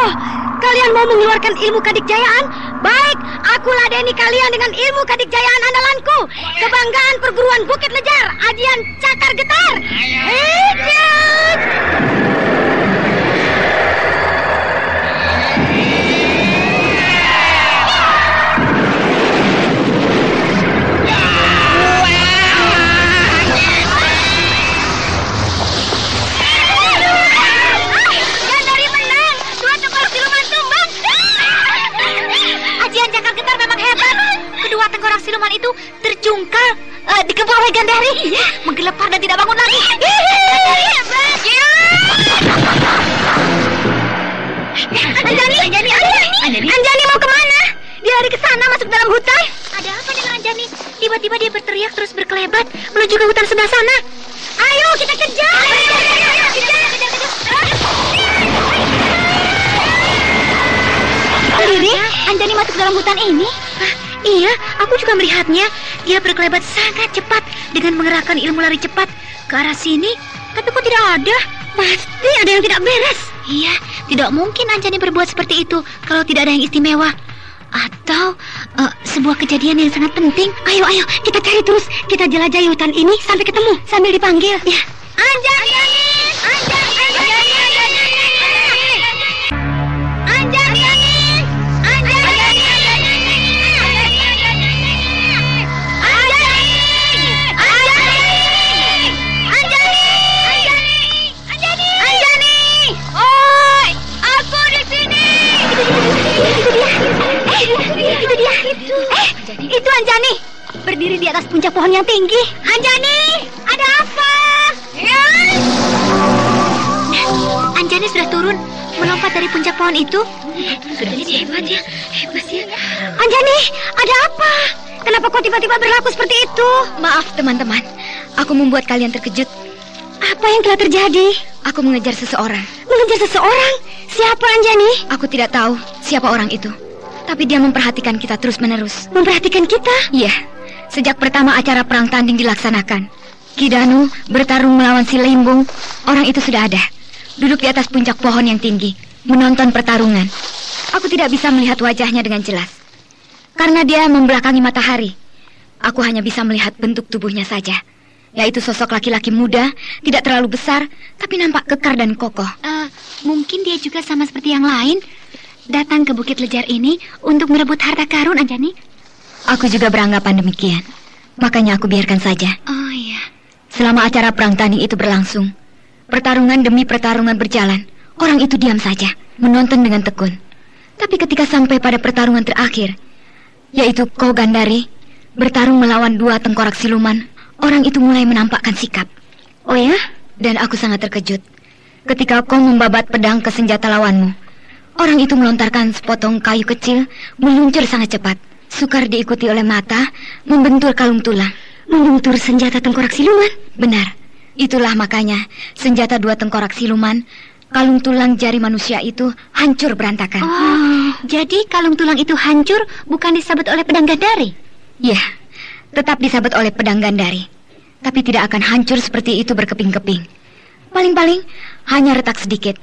Oh, kalian mau mengeluarkan ilmu kadikjayaan? Baik, aku ladeni kalian dengan ilmu kadikjayaan andalanku. Kebanggaan perguruan Bukit Lejar, Ajian Cakar Getar. Hidup! Tengkorak siluman itu terjungkal, dikepung oleh Gandari, menggelepar dan tidak bangun lagi. Anjani mau kemana? Dia lari ke sana, masuk dalam hutan. Ada apa dengan Anjani? Tiba-tiba dia berteriak terus berkelebat menuju ke hutan sebelah sana. Ayo kita kejar! Riri, Anjani masuk dalam hutan ini? Iya, aku juga melihatnya. Dia berkelebat sangat cepat dengan mengerahkan ilmu lari cepat ke arah sini. Tapi kok tidak ada? Pasti ada yang tidak beres. Iya, tidak mungkin Anjani berbuat seperti itu kalau tidak ada yang istimewa. Atau sebuah kejadian yang sangat penting. Ayo, kita cari terus. Kita jelajahi hutan ini sampai ketemu sambil dipanggil. Ya. Anjani! Itu Anjani berdiri di atas puncak pohon yang tinggi. Anjani, ada apa? Anjani sudah turun melompat dari puncak pohon itu. Sudah jadi hebat ya. Anjani, ada apa? Kenapa kau tiba-tiba berlaku seperti itu? Maaf teman-teman, aku membuat kalian terkejut. Apa yang telah terjadi? Aku mengejar seseorang. Mengejar seseorang? Siapa Anjani? Aku tidak tahu siapa orang itu. Tapi dia memperhatikan kita terus-menerus. Memperhatikan kita? Iya. Sejak pertama acara perang tanding dilaksanakan, Ki Danu bertarung melawan si Limbung. Orang itu sudah ada, duduk di atas puncak pohon yang tinggi, menonton pertarungan. Aku tidak bisa melihat wajahnya dengan jelas, karena dia membelakangi matahari. Aku hanya bisa melihat bentuk tubuhnya saja, yaitu sosok laki-laki muda, tidak terlalu besar, tapi nampak kekar dan kokoh. Mungkin dia juga sama seperti yang lain, datang ke Bukit Lejar ini untuk merebut harta karun, Anjani. Aku juga beranggapan demikian. Makanya aku biarkan saja. Oh iya. Selama acara perang tanding itu berlangsung, pertarungan demi pertarungan berjalan, orang itu diam saja, menonton dengan tekun. Tapi ketika sampai pada pertarungan terakhir, yaitu kau Gandari bertarung melawan dua tengkorak siluman, orang itu mulai menampakkan sikap. Oh ya? Dan aku sangat terkejut ketika kau membabat pedang ke senjata lawanmu. Orang itu melontarkan sepotong kayu kecil, meluncur sangat cepat. Sukar diikuti oleh mata, membentur kalung tulang. Membentur senjata tengkorak siluman? Benar. Itulah makanya senjata dua tengkorak siluman, kalung tulang jari manusia itu hancur berantakan. Oh, jadi kalung tulang itu hancur bukan disabet oleh pedang Gandari? Ya, tetap disabet oleh pedang Gandari. Tapi tidak akan hancur seperti itu berkeping-keping. Paling-paling hanya retak sedikit.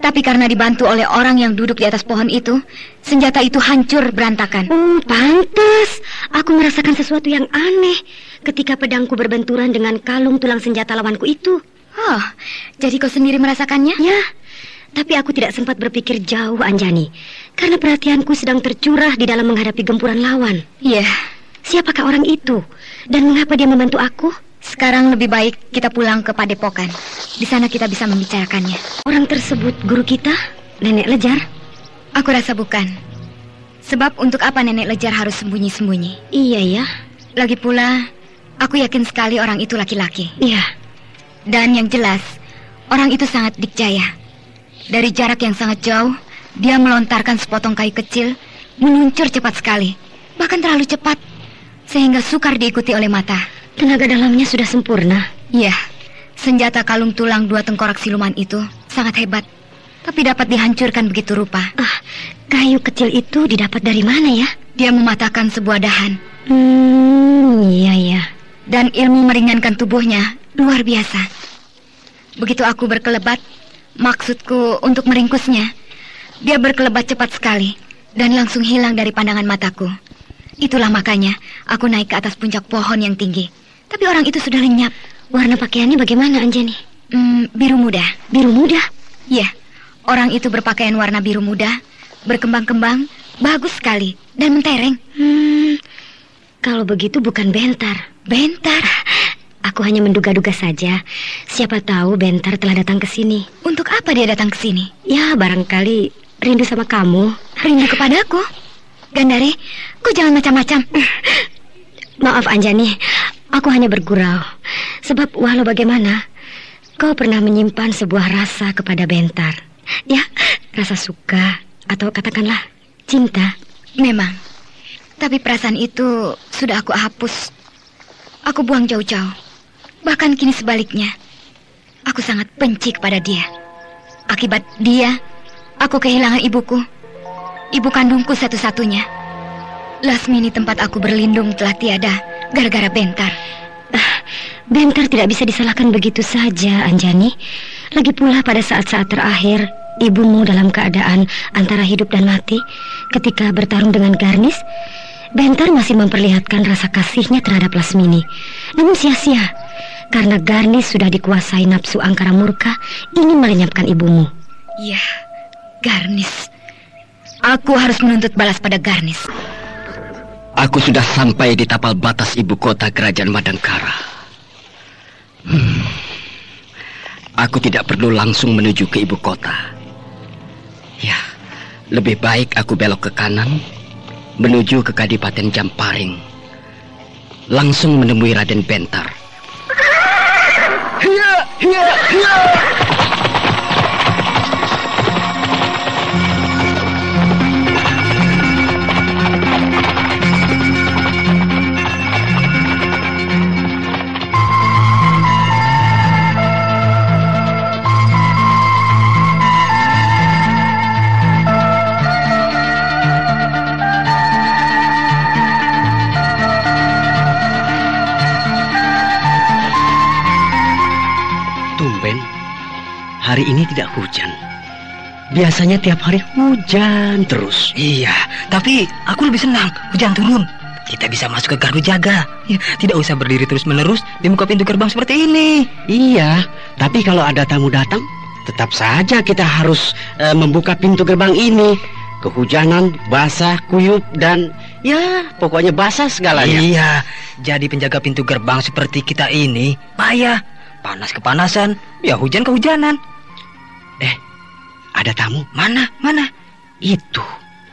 Tapi karena dibantu oleh orang yang duduk di atas pohon itu, senjata itu hancur berantakan. Oh, pantas. Aku merasakan sesuatu yang aneh ketika pedangku berbenturan dengan kalung tulang senjata lawanku itu. Oh, jadi kau sendiri merasakannya? Ya, tapi aku tidak sempat berpikir jauh, Anjani. Karena perhatianku sedang tercurah di dalam menghadapi gempuran lawan. Iya. Siapakah orang itu? Dan mengapa dia membantu aku? Sekarang lebih baik kita pulang ke Padepokan. Di sana kita bisa membicarakannya. Orang tersebut guru kita? Nenek Lejar? Aku rasa bukan. Sebab untuk apa Nenek Lejar harus sembunyi-sembunyi? Iya ya. Lagi pula, aku yakin sekali orang itu laki-laki. Iya. Dan yang jelas, orang itu sangat dikjaya. Dari jarak yang sangat jauh, dia melontarkan sepotong kayu kecil, meluncur cepat sekali. Bahkan terlalu cepat, sehingga sukar diikuti oleh mata. Tenaga dalamnya sudah sempurna. Iya, senjata kalung tulang dua tengkorak siluman itu sangat hebat. Tapi dapat dihancurkan begitu rupa. Kayu kecil itu didapat dari mana ya? Dia mematahkan sebuah dahan. Iya. Dan ilmu meringankan tubuhnya luar biasa. Begitu aku berkelebat, maksudku untuk meringkusnya, Dia berkelebat cepat sekali dan langsung hilang dari pandangan mataku. Itulah makanya aku naik ke atas puncak pohon yang tinggi. Tapi orang itu sudah lenyap. Warna pakaiannya bagaimana, Anjani? Biru muda. Biru muda? Ya, orang itu berpakaian warna biru muda, berkembang-kembang, bagus sekali, dan mentereng. Kalau begitu bukan Bentar. Bentar? Aku hanya menduga-duga saja. Siapa tahu Bentar telah datang ke sini. Untuk apa dia datang ke sini? Ya, barangkali rindu sama kamu. Rindu kepadaku? Gandari, kau jangan macam-macam. Maaf, Anjani. Aku hanya bergurau. Sebab walau bagaimana, kau pernah menyimpan sebuah rasa kepada Bentar. Ya, rasa suka atau katakanlah cinta. Memang. Tapi perasaan itu sudah aku hapus. Aku buang jauh-jauh. Bahkan kini sebaliknya. Aku sangat benci kepada dia. Akibat dia, aku kehilangan ibuku. Ibu kandungku satu-satunya. Lasmini tempat aku berlindung telah tiada gara-gara Bentar. Bentar tidak bisa disalahkan begitu saja, Anjani. Lagi pula pada saat-saat terakhir, ibumu dalam keadaan antara hidup dan mati. Ketika bertarung dengan Garnis, Bentar masih memperlihatkan rasa kasihnya terhadap Lasmini. Namun sia-sia, karena Garnis sudah dikuasai nafsu angkara murka, ingin melenyapkan ibumu. Ya, Garnis. Aku harus menuntut balas pada Garnis. Aku sudah sampai di tapal batas ibu kota kerajaan Madangkara. Aku tidak perlu langsung menuju ke ibu kota. Ya, lebih baik aku belok ke kanan, menuju ke Kadipaten Jamparing. Langsung menemui Raden Bentar. Hiya, hiya, hiya. Hari ini tidak hujan. Biasanya tiap hari hujan terus. Iya, tapi aku lebih senang hujan turun. Kita bisa masuk ke gardu jaga. Ya, tidak usah berdiri terus-menerus di muka pintu gerbang seperti ini. Iya, tapi kalau ada tamu datang, tetap saja kita harus membuka pintu gerbang ini. Kehujanan, basah, kuyup, dan ya pokoknya basah segalanya. Iya, jadi penjaga pintu gerbang seperti kita ini payah. Panas kepanasan, ya hujan kehujanan. Ada tamu. Mana? Itu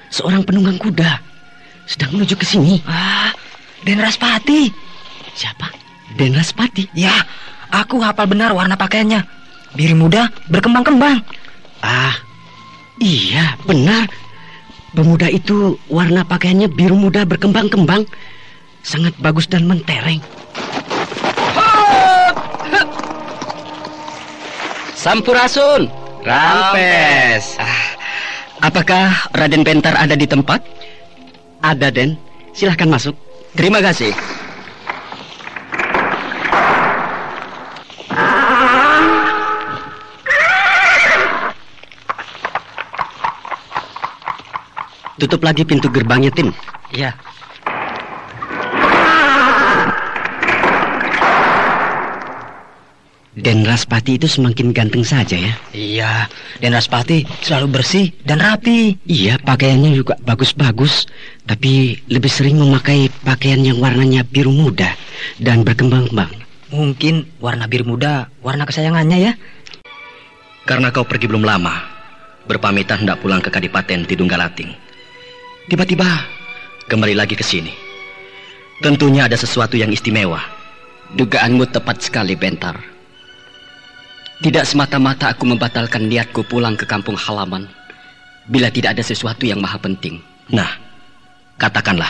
seorang penunggang kuda sedang menuju ke sini. Den Raspati. Siapa? Den Raspati? Ya, aku hafal benar warna pakaiannya. Biru muda, berkembang-kembang. Iya, benar. Pemuda itu warna pakaiannya biru muda berkembang-kembang. Sangat bagus dan mentereng. Sampurasun, Rampes. Apakah Raden Bentar ada di tempat? Ada, Den. Silahkan masuk. Terima kasih. Tutup lagi pintu gerbangnya, Tim. Iya. Den Raspati itu semakin ganteng saja ya. Iya, Den Raspati selalu bersih dan rapi. Iya, pakaiannya juga bagus-bagus. Tapi lebih sering memakai pakaian yang warnanya biru muda dan berkembang-kembang. Mungkin warna biru muda, warna kesayangannya ya. Karena kau pergi belum lama, berpamitan hendak pulang ke Kadipaten Tidunggalating. Tiba-tiba kembali lagi ke sini. Tentunya ada sesuatu yang istimewa. Dugaanmu tepat sekali, Bentar. Tidak semata-mata aku membatalkan niatku pulang ke kampung halaman bila tidak ada sesuatu yang maha penting. Nah, katakanlah.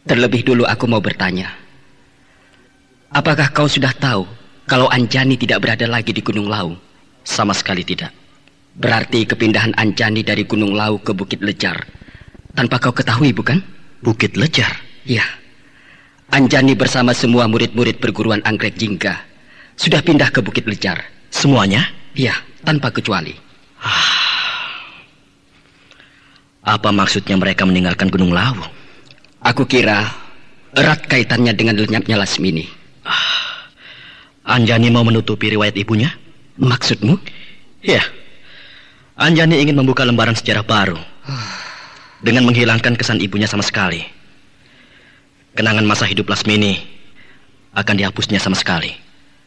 Terlebih dulu aku mau bertanya. Apakah kau sudah tahu kalau Anjani tidak berada lagi di Gunung Lau? Sama sekali tidak. Berarti kepindahan Anjani dari Gunung Lau ke Bukit Lejar tanpa kau ketahui, bukan? Bukit Lejar? Ya. Anjani bersama semua murid-murid perguruan Anggrek Jingga sudah pindah ke Bukit Lejar. Semuanya? Ya. tanpa kecuali. Apa maksudnya mereka meninggalkan Gunung Lawu? Aku kira erat kaitannya dengan lenyapnya Lasmini. Anjani mau menutupi riwayat ibunya? Maksudmu? Ya, Anjani ingin membuka lembaran sejarah baru dengan menghilangkan kesan ibunya sama sekali. Kenangan masa hidup Lasmini akan dihapusnya sama sekali.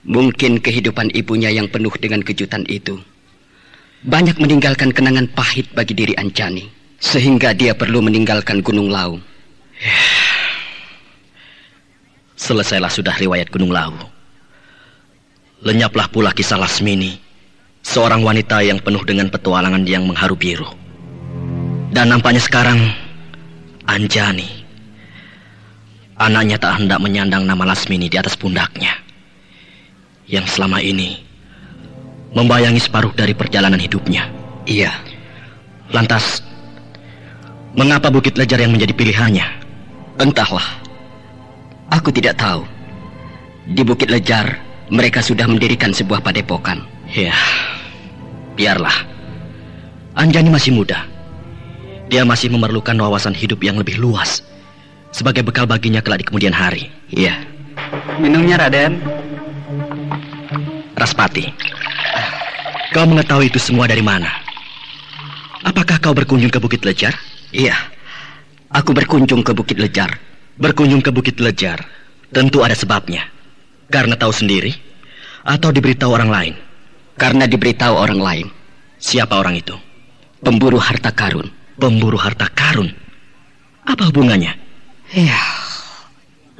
Mungkin kehidupan ibunya yang penuh dengan kejutan itu banyak meninggalkan kenangan pahit bagi diri Anjani, sehingga dia perlu meninggalkan Gunung Lawu. Selesailah sudah riwayat Gunung Lawu. Lenyaplah pula kisah Lasmini, seorang wanita yang penuh dengan petualangan yang mengharu biru. Dan nampaknya sekarang Anjani, anaknya, tak hendak menyandang nama Lasmini di atas pundaknya, yang selama ini membayangi separuh dari perjalanan hidupnya. Iya. Lantas, mengapa Bukit Lejar yang menjadi pilihannya? Entahlah. Aku tidak tahu. Di Bukit Lejar, mereka sudah mendirikan sebuah padepokan. Ya, biarlah. Anjani masih muda. Dia masih memerlukan wawasan hidup yang lebih luas sebagai bekal baginya kelak di kemudian hari. Iya. Minumnya, Raden. Raspati, kau mengetahui itu semua dari mana? Apakah kau berkunjung ke Bukit Lejar? Iya. Aku berkunjung ke Bukit Lejar. Berkunjung ke Bukit Lejar tentu ada sebabnya. Karena tahu sendiri atau diberitahu orang lain? Karena diberitahu orang lain. Siapa orang itu? Pemburu harta karun. Pemburu harta karun? Apa hubungannya? Iya.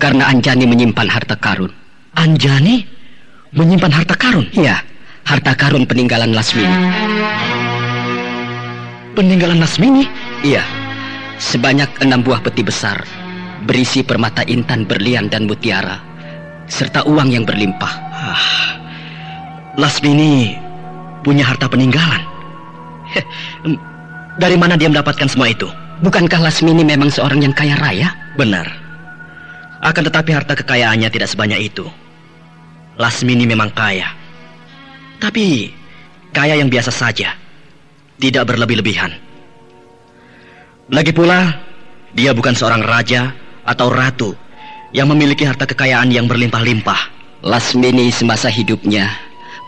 Karena Anjani menyimpan harta karun. Anjani menyimpan harta karun? Iya. Harta karun peninggalan Lasmini. Peninggalan Lasmini? Iya. Sebanyak 6 buah peti besar berisi permata intan, berlian, dan mutiara, serta uang yang berlimpah. Lasmini punya harta peninggalan. Dari mana dia mendapatkan semua itu? Bukankah Lasmini memang seorang yang kaya raya? Benar. Akan tetapi harta kekayaannya tidak sebanyak itu. Lasmini memang kaya, tapi kaya yang biasa saja, tidak berlebih-lebihan. Lagi pula, dia bukan seorang raja atau ratu yang memiliki harta kekayaan yang berlimpah-limpah. Lasmini semasa hidupnya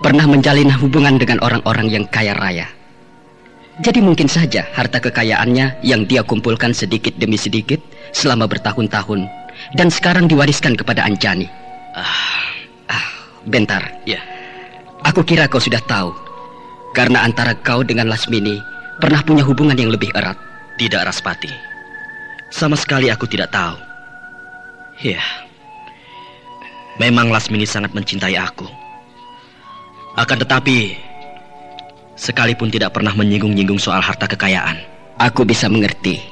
pernah menjalin hubungan dengan orang-orang yang kaya raya. Jadi mungkin saja harta kekayaannya yang dia kumpulkan sedikit demi sedikit selama bertahun-tahun dan sekarang diwariskan kepada Anjani. Bentar. Ya. Aku kira kau sudah tahu. Karena antara kau dengan Lasmini pernah punya hubungan yang lebih erat. Tidak, Raspati. Sama sekali aku tidak tahu. Ya. Memang Lasmini sangat mencintai aku. Akan tetapi, sekalipun tidak pernah menyinggung-nyinggung soal harta kekayaan. Aku bisa mengerti.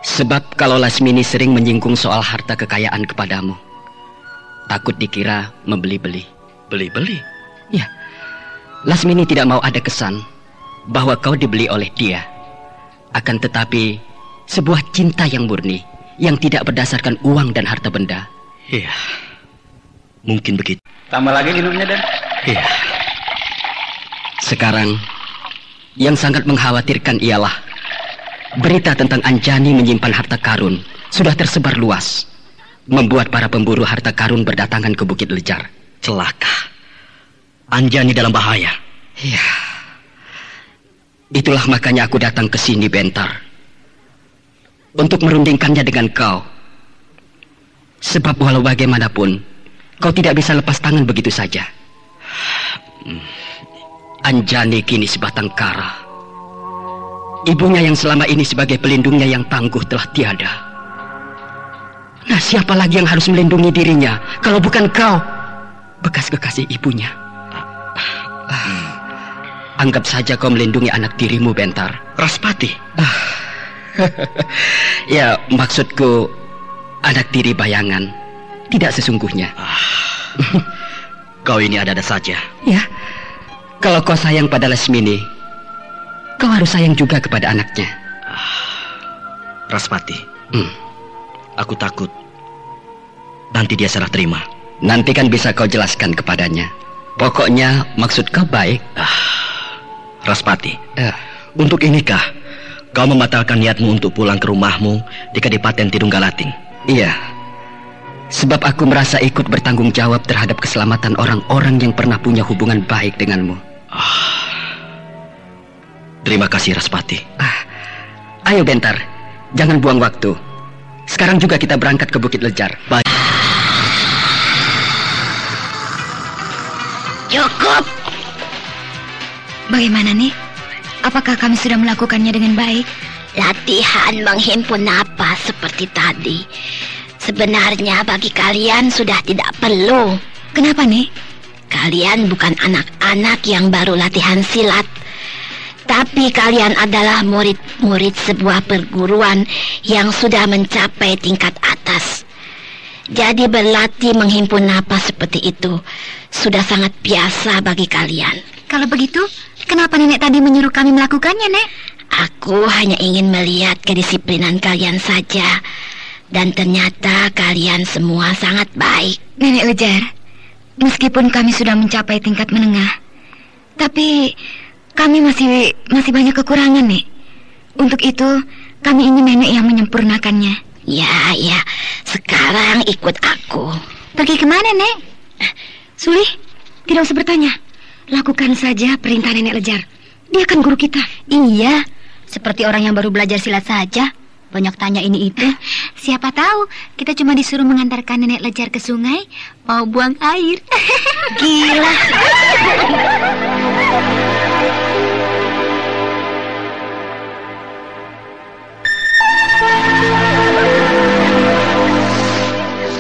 Sebab kalau Lasmini sering menyinggung soal harta kekayaan kepadamu, takut dikira membeli-beli. Beli-beli? Ya. Lasmini tidak mau ada kesan bahwa kau dibeli oleh dia. Akan tetapi, sebuah cinta yang murni, yang tidak berdasarkan uang dan harta benda. Iya. Mungkin begitu. Tambah lagi minumnya, Den. Iya. Sekarang, yang sangat mengkhawatirkan ialah berita tentang Anjani menyimpan harta karun sudah tersebar luas, membuat para pemburu harta karun berdatangan ke Bukit Lejar. Celaka. Anjani dalam bahaya. Iya. Itulah makanya aku datang ke sini, Bentar. Untuk merundingkannya dengan kau. Sebab walau bagaimanapun, kau tidak bisa lepas tangan begitu saja. Anjani kini sebatang kara. Ibunya yang selama ini sebagai pelindungnya yang tangguh telah tiada. Nah, siapa lagi yang harus melindungi dirinya kalau bukan kau, bekas kekasih ibunya? Anggap saja kau melindungi anak tirimu, Bentar. Raspati. Ya, maksudku anak tiri bayangan, tidak sesungguhnya. Kau ini ada-ada saja. Ya, kalau kau sayang pada Lasmini, kau harus sayang juga kepada anaknya. Raspati, aku takut nanti dia salah terima. Nanti kan bisa kau jelaskan kepadanya. Pokoknya maksud kau baik. Raspati, untuk inikah kau membatalkan niatmu untuk pulang ke rumahmu di Kadipaten Tidunggalating? Iya, sebab aku merasa ikut bertanggung jawab terhadap keselamatan orang-orang yang pernah punya hubungan baik denganmu. Terima kasih, Raspati. Ayo Bentar, jangan buang waktu. Sekarang juga kita berangkat ke Bukit Lejar. Baik. Cukup. Bagaimana nih? Apakah kami sudah melakukannya dengan baik? Latihan menghimpun napas seperti tadi sebenarnya bagi kalian sudah tidak perlu. Kenapa nih? Kalian bukan anak-anak yang baru latihan silat, tapi kalian adalah murid-murid sebuah perguruan yang sudah mencapai tingkat atas. Jadi berlatih menghimpun napas seperti itu sudah sangat biasa bagi kalian. Kalau begitu, kenapa nenek tadi menyuruh kami melakukannya, Nek? Aku hanya ingin melihat kedisiplinan kalian saja. Dan ternyata kalian semua sangat baik. Nenek Lejar, meskipun kami sudah mencapai tingkat menengah, tapi kami masih banyak kekurangan, Nek. Untuk itu, kami ingin nenek yang menyempurnakannya. Ya, sekarang ikut aku. Pergi kemana, Nek? Sulih, tidak usah bertanya. Lakukan saja perintah nenek Lejar. Dia kan guru kita. Iya, seperti orang yang baru belajar silat saja. Banyak tanya ini itu. Siapa tahu kita cuma disuruh mengantarkan nenek Lejar ke sungai mau buang air. Gila.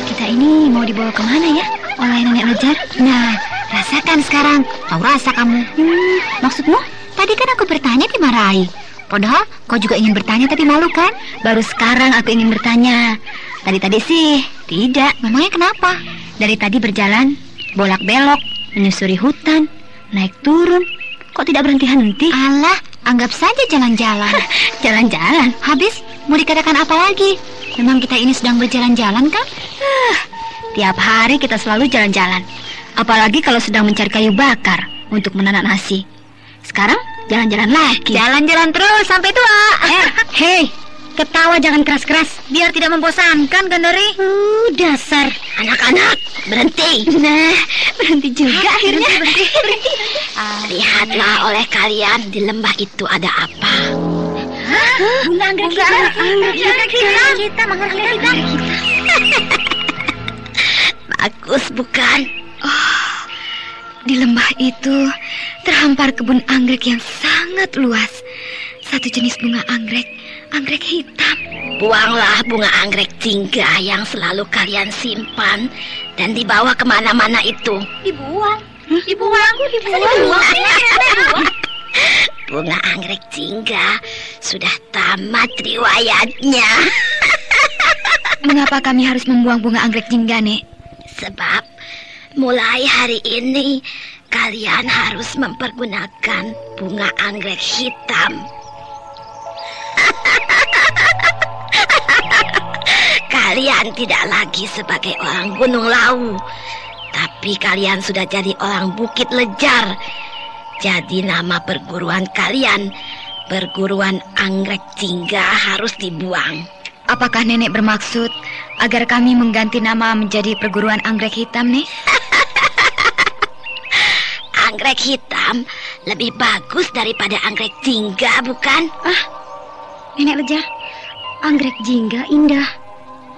Kita ini mau dibawa kemana ya oleh nenek Lejar? Nah, rasakan sekarang. Tahu rasa kamu. Maksudmu? Tadi kan aku bertanya dimarahi. Padahal kau juga ingin bertanya tapi malu kan? Baru sekarang aku ingin bertanya. Tadi sih tidak. Memangnya kenapa? Dari tadi berjalan bolak-belok, menyusuri hutan, naik turun. Kok tidak berhenti-henti? Alah, anggap saja jalan-jalan. Jalan-jalan? Habis mau dikatakan apa lagi? Memang kita ini sedang berjalan-jalan kan? Tiap hari kita selalu jalan-jalan. Apalagi kalau sedang mencari kayu bakar untuk menanak nasi. Sekarang jalan-jalan lagi. Jalan-jalan terus sampai tua. Hei, ketawa jangan keras-keras biar tidak membosankan, Gandari. Dasar Anak-anak, berhenti. Nah, berhenti juga akhirnya. Berhenti. Lihatlah oleh kalian di lembah itu ada apa. Bunga anggrek kita. Bagus bukan? Di lembah itu terhampar kebun anggrek yang sangat luas. Satu jenis bunga anggrek hitam. Buanglah bunga anggrek jingga yang selalu kalian simpan dan dibawa kemana-mana itu. Dibuang. Bunga anggrek jingga sudah tamat riwayatnya. Mengapa kami harus membuang bunga anggrek jingga, Nek? Sebab mulai hari ini kalian harus mempergunakan bunga anggrek hitam. Kalian tidak lagi sebagai orang Gunung Lawu, tapi kalian sudah jadi orang Bukit Lejar. Jadi nama perguruan kalian, Perguruan Anggrek Jingga, harus dibuang. Apakah nenek bermaksud agar kami mengganti nama menjadi Perguruan Anggrek Hitam, Nek? Anggrek hitam lebih bagus daripada anggrek jingga, bukan? Nenek Lejar, anggrek jingga indah,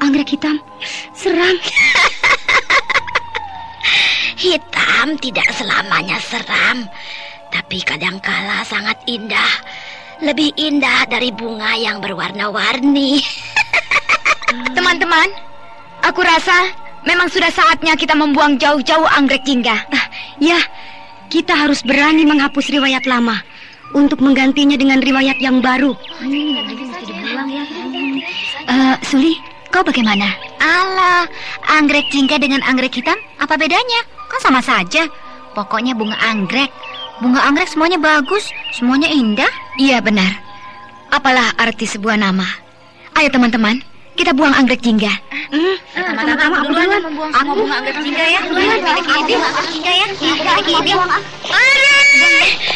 anggrek hitam seram. Hitam tidak selamanya seram, tapi kadangkala sangat indah. Lebih indah dari bunga yang berwarna-warni. Teman-teman, aku rasa memang sudah saatnya kita membuang jauh-jauh anggrek jingga. Ya, kita harus berani menghapus riwayat lama untuk menggantinya dengan riwayat yang baru. Suli, kau bagaimana? Alah, anggrek jingga dengan anggrek hitam apa bedanya? Kan sama saja. Pokoknya bunga anggrek. Bunga anggrek semuanya bagus, semuanya indah. Iya benar. Apalah arti sebuah nama? Ayo teman-teman, kita buang anggrek jingga. Teman-teman, aku duluan membuang semua bunga anggrek jingga ya. Milik ini, anggrek jingga ya.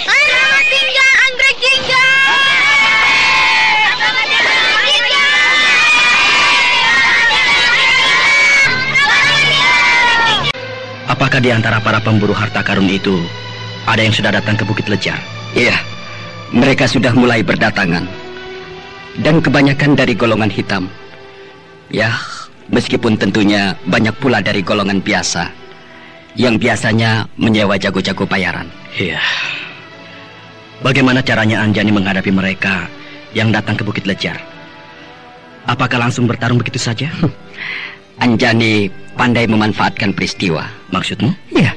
Anggrek jingga. Apakah di antara para pemburu harta karun itu ada yang sudah datang ke Bukit Lejar? Iya, mereka sudah mulai berdatangan. Dan kebanyakan dari golongan hitam. Ya, meskipun tentunya banyak pula dari golongan biasa, yang biasanya menyewa jago-jago bayaran. Iya. Bagaimana caranya Anjani menghadapi mereka yang datang ke Bukit Lejar? Apakah langsung bertarung begitu saja? Anjani pandai memanfaatkan peristiwa. Maksudmu? Ya,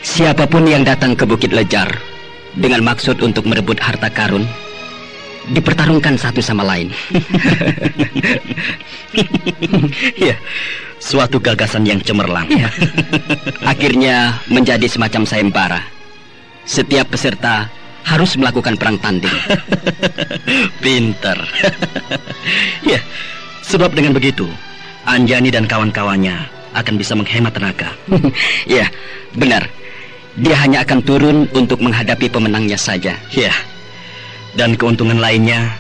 siapapun yang datang ke Bukit Lejar dengan maksud untuk merebut harta karun, dipertarungkan satu sama lain. Ya, suatu gagasan yang cemerlang. Ya. Akhirnya menjadi semacam sayembara. Setiap peserta harus melakukan perang tanding. Pinter. Ya, sebab dengan begitu Anjani dan kawan-kawannya akan bisa menghemat tenaga. Ya, benar. Dia hanya akan turun untuk menghadapi pemenangnya saja. Ya. Dan keuntungan lainnya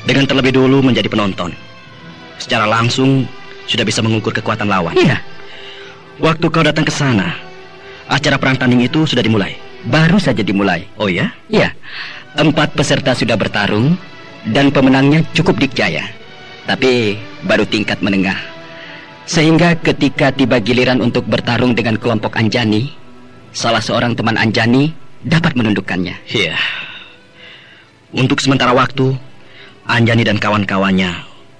dengan terlebih dulu menjadi penonton. Secara langsung sudah bisa mengukur kekuatan lawan. Iya. Waktu kau datang ke sana, acara perang tanding itu sudah dimulai. Baru saja dimulai. Oh ya? Iya. 4 peserta sudah bertarung dan pemenangnya cukup dikjaya. Tapi baru tingkat menengah. Sehingga ketika tiba giliran untuk bertarung dengan kelompok Anjani, salah seorang teman Anjani dapat menundukkannya. Iya. Untuk sementara waktu, Anjani dan kawan-kawannya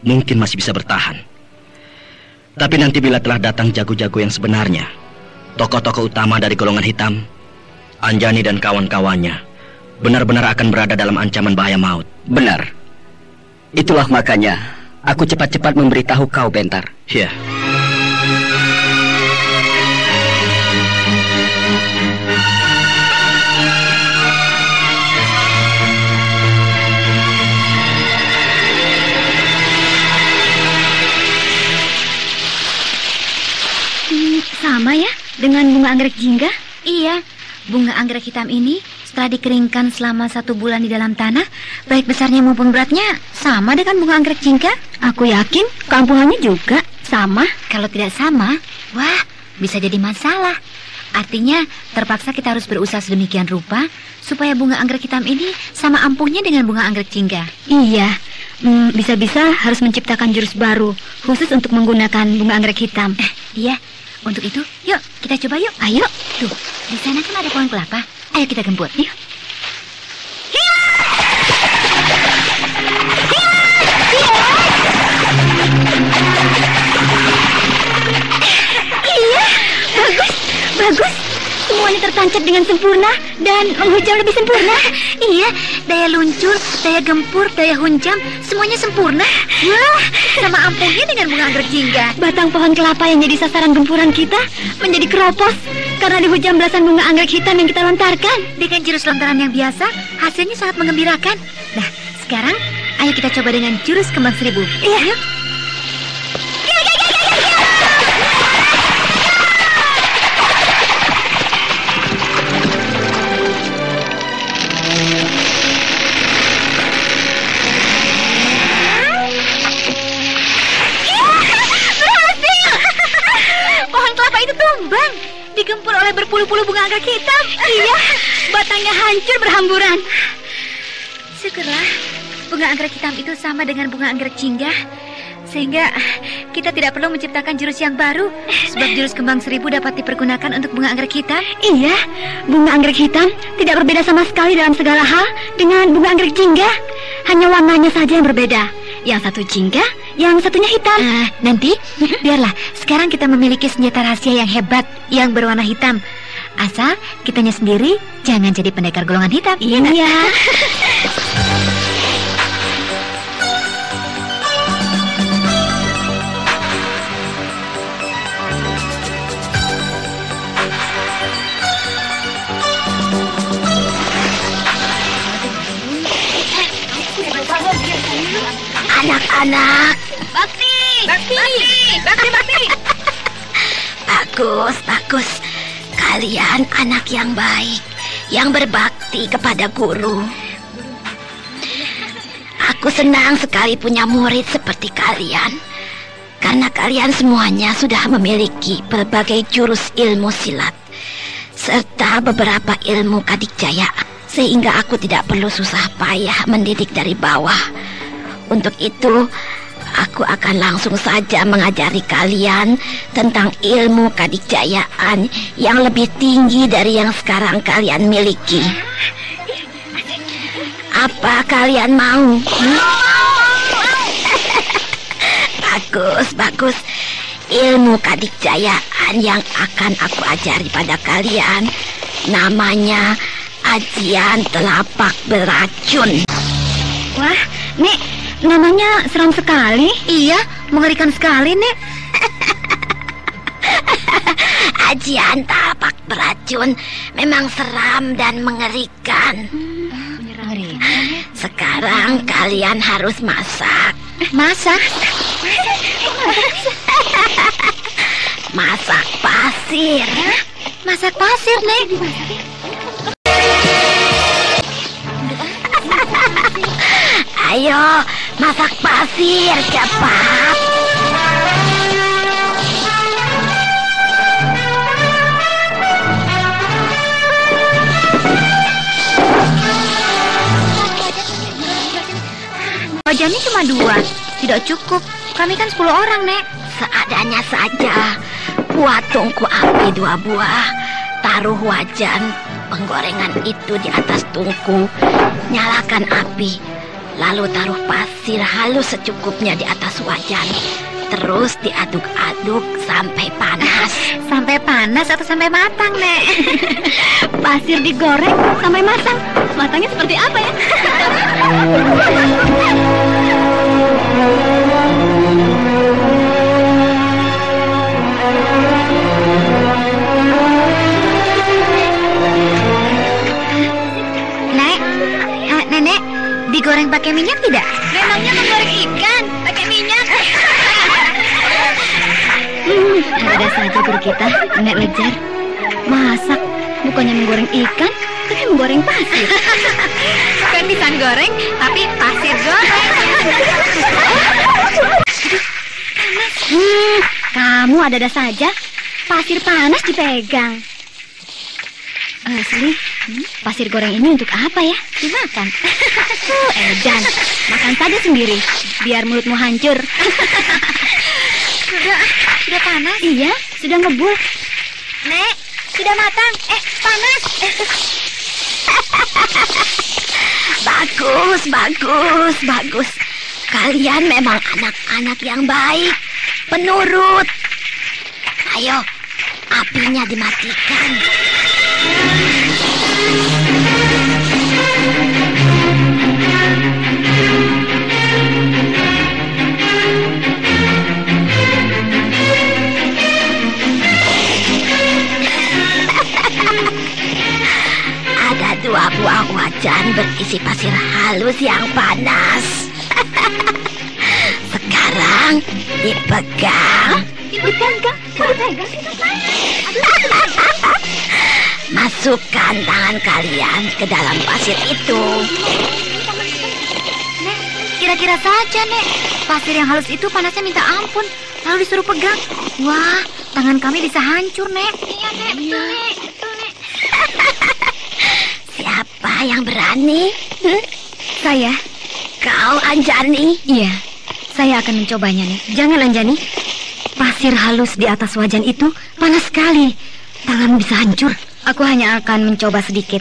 mungkin masih bisa bertahan. Tapi nanti bila telah datang jago-jago yang sebenarnya, tokoh-tokoh utama dari golongan hitam, Anjani dan kawan-kawannya benar-benar akan berada dalam ancaman bahaya maut. Benar. Itulah makanya aku cepat-cepat memberitahu kau, Bentar. Iya. Sama ya dengan bunga anggrek jingga? Iya, bunga anggrek hitam ini setelah dikeringkan selama 1 bulan di dalam tanah, baik besarnya maupun beratnya sama dengan bunga anggrek jingga. Aku yakin kampungannya juga sama. Kalau tidak sama, wah, bisa jadi masalah. Artinya terpaksa kita harus berusaha sedemikian rupa supaya bunga anggrek hitam ini sama ampuhnya dengan bunga anggrek jingga. Iya, bisa-bisa harus menciptakan jurus baru khusus untuk menggunakan bunga anggrek hitam. Iya. Untuk itu, yuk kita coba yuk. Ayo. Tuh, di sana kan ada pohon kelapa. Ayo kita gempur. Yuk. Iya, bagus. Semuanya tertancap dengan sempurna dan menghujam lebih sempurna. Iya, daya luncur, daya gempur, daya hunjam, semuanya sempurna. Wah, sama ampuhnya dengan bunga anggrek jingga. Batang pohon kelapa yang jadi sasaran gempuran kita menjadi keropos karena dihujam belasan bunga anggrek hitam yang kita lontarkan. Dengan jurus lontaran yang biasa, hasilnya sangat menggembirakan. Nah, sekarang ayo kita coba dengan jurus kembang seribu. Iya, yuk. Tumbang, digempur oleh berpuluh-puluh bunga anggrek hitam. Iya, batangnya hancur berhamburan. Syukurlah, bunga anggrek hitam itu sama dengan bunga anggrek jingga, sehingga kita tidak perlu menciptakan jurus yang baru. Sebab jurus kembang seribu dapat dipergunakan untuk bunga anggrek hitam. Iya, bunga anggrek hitam tidak berbeda sama sekali dalam segala hal dengan bunga anggrek jingga. Hanya warnanya saja yang berbeda. Yang satu jingga, yang satunya hitam. Nanti, biarlah. Sekarang kita memiliki senjata rahasia yang hebat, yang berwarna hitam. Asal kitanya sendiri jangan jadi pendekar golongan hitam. Iya. Anak-anak, Bakti. bagus. Kalian anak yang baik, yang berbakti kepada guru. Aku senang sekali punya murid seperti kalian. Karena kalian semuanya sudah memiliki berbagai jurus ilmu silat serta beberapa ilmu kadikjayaan, sehingga aku tidak perlu susah payah mendidik dari bawah. Untuk itu, aku akan langsung saja mengajari kalian tentang ilmu kadikjayaan yang lebih tinggi dari yang sekarang kalian miliki. Apa kalian mau? Bagus, bagus. Ilmu kadikjayaan yang akan aku ajari pada kalian namanya ajian telapak beracun. Wah, Nek, namanya seram sekali. Iya, mengerikan sekali, Nek. Ajian telapak beracun memang seram dan mengerikan. Sekarang kalian harus masak. Masak? Masak pasir. Masak pasir, Nek. Ayo, masak pasir cepat. Wajannya cuma 2, tidak cukup. Kami kan 10 orang, Nek. Seadanya saja. Buat tungku api 2 buah. Taruh wajan penggorengan itu di atas tungku. Nyalakan api. Lalu taruh pasir halus secukupnya di atas wajan. Terus diaduk-aduk sampai panas. Sampai panas atau sampai matang, Nek? Pasir digoreng sampai matang. Matangnya seperti apa ya? Nenek, digoreng pakai minyak tidak? Memangnya menggoreng ikan pakai minyak? Ada saja guru kita, Nenek Lejar. Masak, bukannya menggoreng ikan, tapi menggoreng pasir. Bukan pisang goreng, tapi pasir goreng. Kamu ada-ada saja. Pasir panas dipegang. Asli, pasir goreng ini untuk apa ya? Dimakan. Edan, makan saja sendiri, biar mulutmu hancur. Sudah panas? Iya, sudah ngebul. Nek, sudah matang. Panas. Bagus, bagus, bagus. Kalian memang anak-anak yang baik, penurut. Ayo, apinya dimatikan. Ada 2 buah wajan berisi pasir halus yang panas. Sekarang dipegang. Masukkan tangan kalian ke dalam pasir itu. Nek, kira-kira saja, Nek. Pasir yang halus itu panasnya minta ampun. Lalu disuruh pegang. Wah, tangan kami bisa hancur, Nek. Iya, Nek. Betul, Nek. Betul, Nek. Siapa yang berani? Saya. Kau, Anjani? Iya, saya akan mencobanya, Nek. Jangan, Anjani. Pasir halus di atas wajan itu panas sekali. Tangan bisa hancur. Aku hanya akan mencoba sedikit.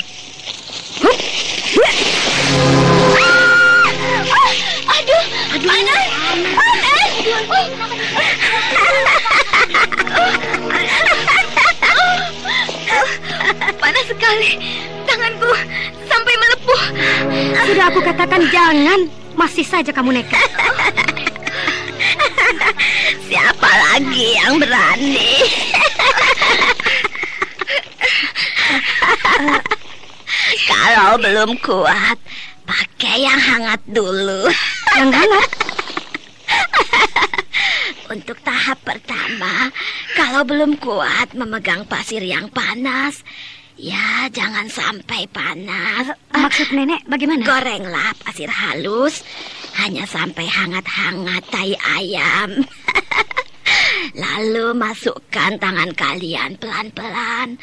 Aduh, panas. Panas sekali. Tanganku sampai melepuh. Sudah aku katakan jangan. Masih saja kamu nekat. Siapa lagi yang berani? Kalau belum kuat, pakai yang hangat dulu. Yang hangat? Untuk tahap pertama, kalau belum kuat memegang pasir yang panas, ya jangan sampai panas. Maksud Nenek bagaimana? Gorenglah pasir halus, hanya sampai hangat-hangat tai ayam. Lalu masukkan tangan kalian pelan-pelan,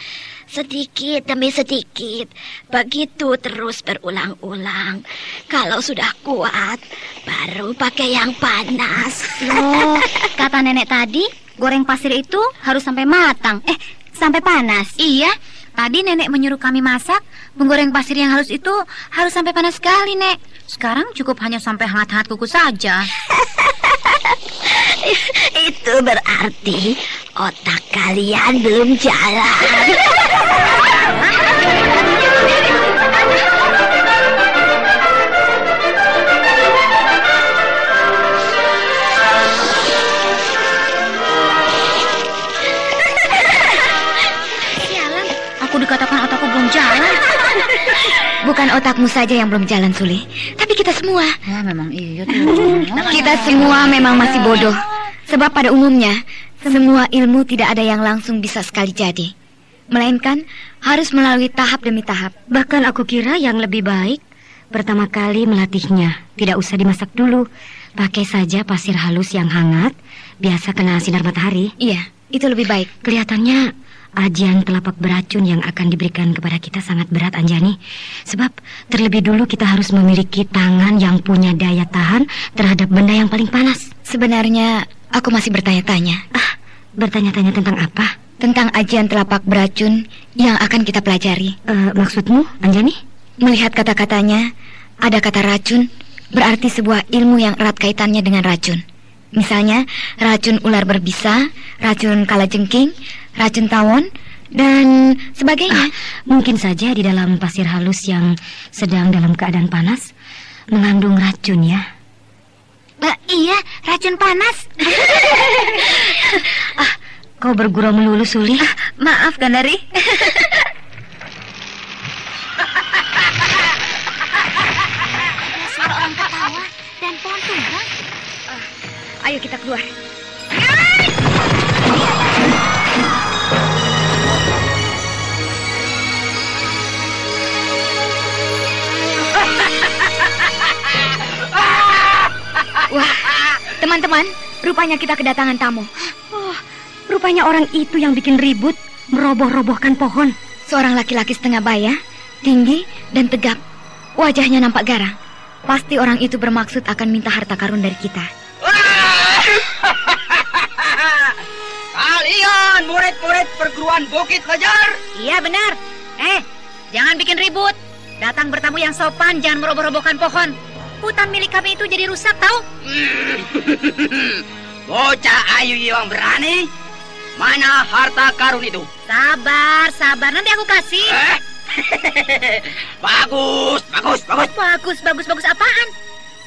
sedikit demi sedikit. Begitu terus berulang-ulang. Kalau sudah kuat, baru pakai yang panas. Loh, kata nenek tadi, goreng pasir itu harus sampai matang. Sampai panas. Iya, tadi nenek menyuruh kami masak. Menggoreng pasir yang halus itu harus sampai panas sekali, Nek. Sekarang cukup hanya sampai hangat-hangat kuku saja. Itu berarti otak kalian belum jalan. Sialan, aku dikatakan otakku belum jalan. Bukan otakmu saja yang belum jalan, Suli, tapi kita semua. Ya memang iya tuh. Kita semua memang masih bodoh. Sebab pada umumnya, semua ilmu tidak ada yang langsung bisa sekali jadi, melainkan harus melalui tahap demi tahap. Bahkan aku kira yang lebih baik pertama kali melatihnya tidak usah dimasak dulu. Pakai saja pasir halus yang hangat, biasa kena sinar matahari. Iya, itu lebih baik. Kelihatannya ajian telapak beracun yang akan diberikan kepada kita sangat berat, Anjani. Sebab terlebih dulu kita harus memiliki tangan yang punya daya tahan terhadap benda yang paling panas. Sebenarnya aku masih bertanya-tanya. Bertanya-tanya tentang apa? Tentang ajian telapak beracun yang akan kita pelajari. Maksudmu, Anjani? Melihat kata-katanya, ada kata racun, berarti sebuah ilmu yang erat kaitannya dengan racun. Misalnya, racun ular berbisa, racun kalajengking, racun tawon, dan sebagainya. Mungkin saja di dalam pasir halus yang sedang dalam keadaan panas mengandung racun, ya. Iya, racun panas. Kau bergurau melulu, Suli. Maaf, Gandari. Suara orang ketawa dan pohon tumbang. Ayo kita keluar. Wah, teman-teman, rupanya kita kedatangan tamu. Rupanya orang itu yang bikin ribut, meroboh-robohkan pohon. Seorang laki-laki setengah baya, tinggi dan tegap. Wajahnya nampak garang. Pasti orang itu bermaksud akan minta harta karun dari kita. Kalian murid-murid perguruan Bukit Lejar. Iya benar. Jangan bikin ribut. Datang bertamu yang sopan, jangan meroboh-robohkan pohon. Hutan milik kami itu jadi rusak, tahu? Bocah ayu yang berani. Mana harta karun itu? Sabar, nanti aku kasih. Bagus Bagus apaan?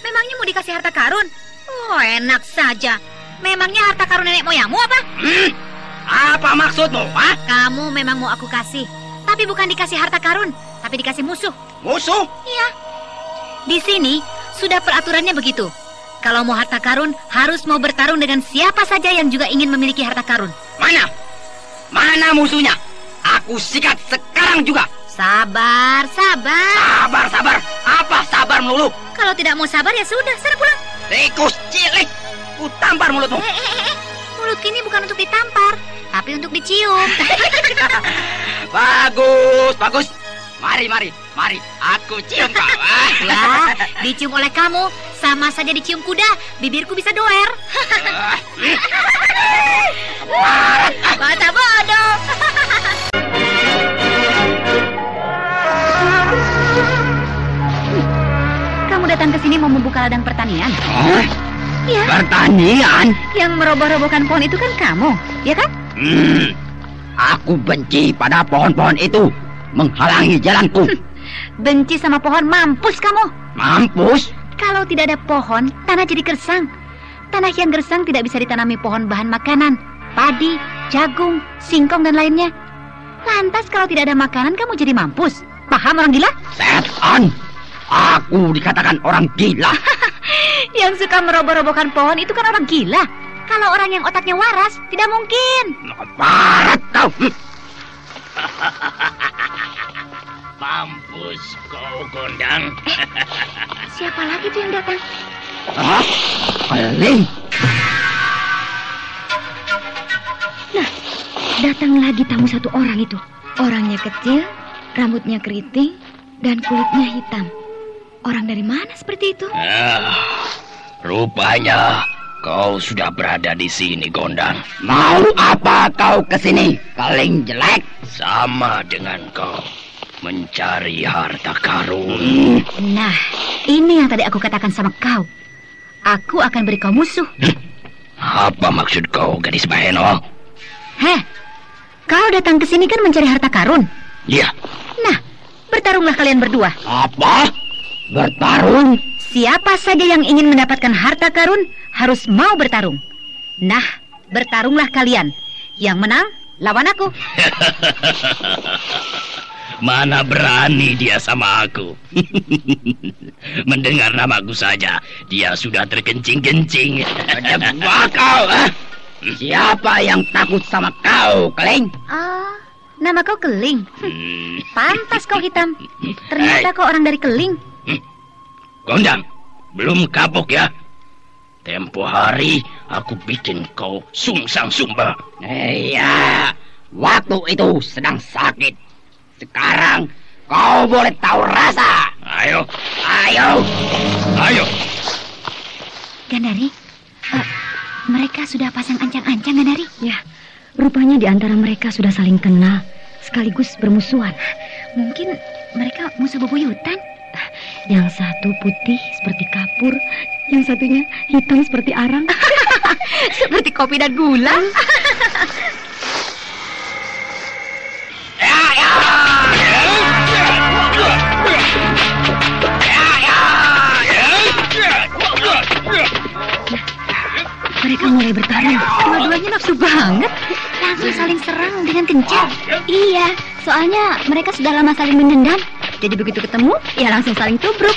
Memangnya mau dikasih harta karun? Oh, enak saja. Memangnya harta karun nenek moyangmu apa? Apa maksudmu, ha? Kamu memang mau aku kasih, tapi bukan dikasih harta karun, tapi dikasih musuh. Musuh? Iya. Di sini sudah peraturannya begitu. Kalau mau harta karun, harus mau bertarung dengan siapa saja yang juga ingin memiliki harta karun. Mana musuhnya? Aku sikat sekarang juga. Sabar. Sabar. Apa sabar melulu? Kalau tidak mau sabar ya sudah, sana pulang. Tikus cilik, ku tampar mulutmu. Mulut kini bukan untuk ditampar, tapi untuk dicium. Bagus. Mari, aku cium kau. Ya, dicium oleh kamu sama saja dicium kuda, bibirku bisa doer. Mata bodoh. Kamu datang ke sini mau membuka ladang pertanian? Ya. Pertanian? Yang meroboh-robohkan pohon itu kan kamu, ya kan? Aku benci pada pohon-pohon itu, menghalangi jalanku. Benci sama pohon, mampus kamu. Mampus? Kalau tidak ada pohon, tanah jadi gersang. Tanah yang gersang tidak bisa ditanami pohon bahan makanan, padi, jagung, singkong dan lainnya. Lantas kalau tidak ada makanan, kamu jadi mampus. Paham orang gila? Setan, aku dikatakan orang gila. Yang suka meroboh-robohkan pohon itu kan orang gila. Kalau orang yang otaknya waras, tidak mungkin. Barat kau. Mampus kau, Gondang. Siapa lagi tuh yang datang? Keling. datang lagi tamu satu orang itu. Orangnya kecil, rambutnya keriting, dan kulitnya hitam. Orang dari mana seperti itu? Rupanya kau sudah berada di sini, Gondang. Mau apa kau kesini, Keling jelek? Sama dengan kau, mencari harta karun. Nah, ini yang tadi aku katakan sama kau. Aku akan beri kau musuh. Apa maksud kau, gadis Baheno? Heh, kau datang ke sini kan mencari harta karun? Iya. Nah, bertarunglah kalian berdua. Apa? Bertarung? Siapa saja yang ingin mendapatkan harta karun harus mau bertarung. Nah, bertarunglah kalian. Yang menang, lawan aku. Mana berani dia sama aku. Mendengar namaku saja, dia sudah terkencing-kencing. Wah kau, siapa yang takut sama kau, Keling? Nama kau Keling. Pantas kau hitam. Ternyata kau orang dari Keling. Gondang, belum kapok ya? Tempo hari aku bikin kau sungsang sumba. Iya, waktu itu sedang sakit. Sekarang kau boleh tahu rasa. Ayo. Gandari, mereka sudah pasang ancang-ancang, Gandari? Ya, rupanya di antara mereka sudah saling kenal, sekaligus bermusuhan. Mungkin mereka musuh bebuyutan. Yang satu putih seperti kapur, yang satunya hitam seperti arang. Seperti kopi dan gula. Mereka mulai bertarung. Dua-duanya nafsu banget. Langsung saling serang dengan kencang. Iya, soalnya mereka sudah lama saling mendendam. Jadi begitu ketemu, ya langsung saling tubruk.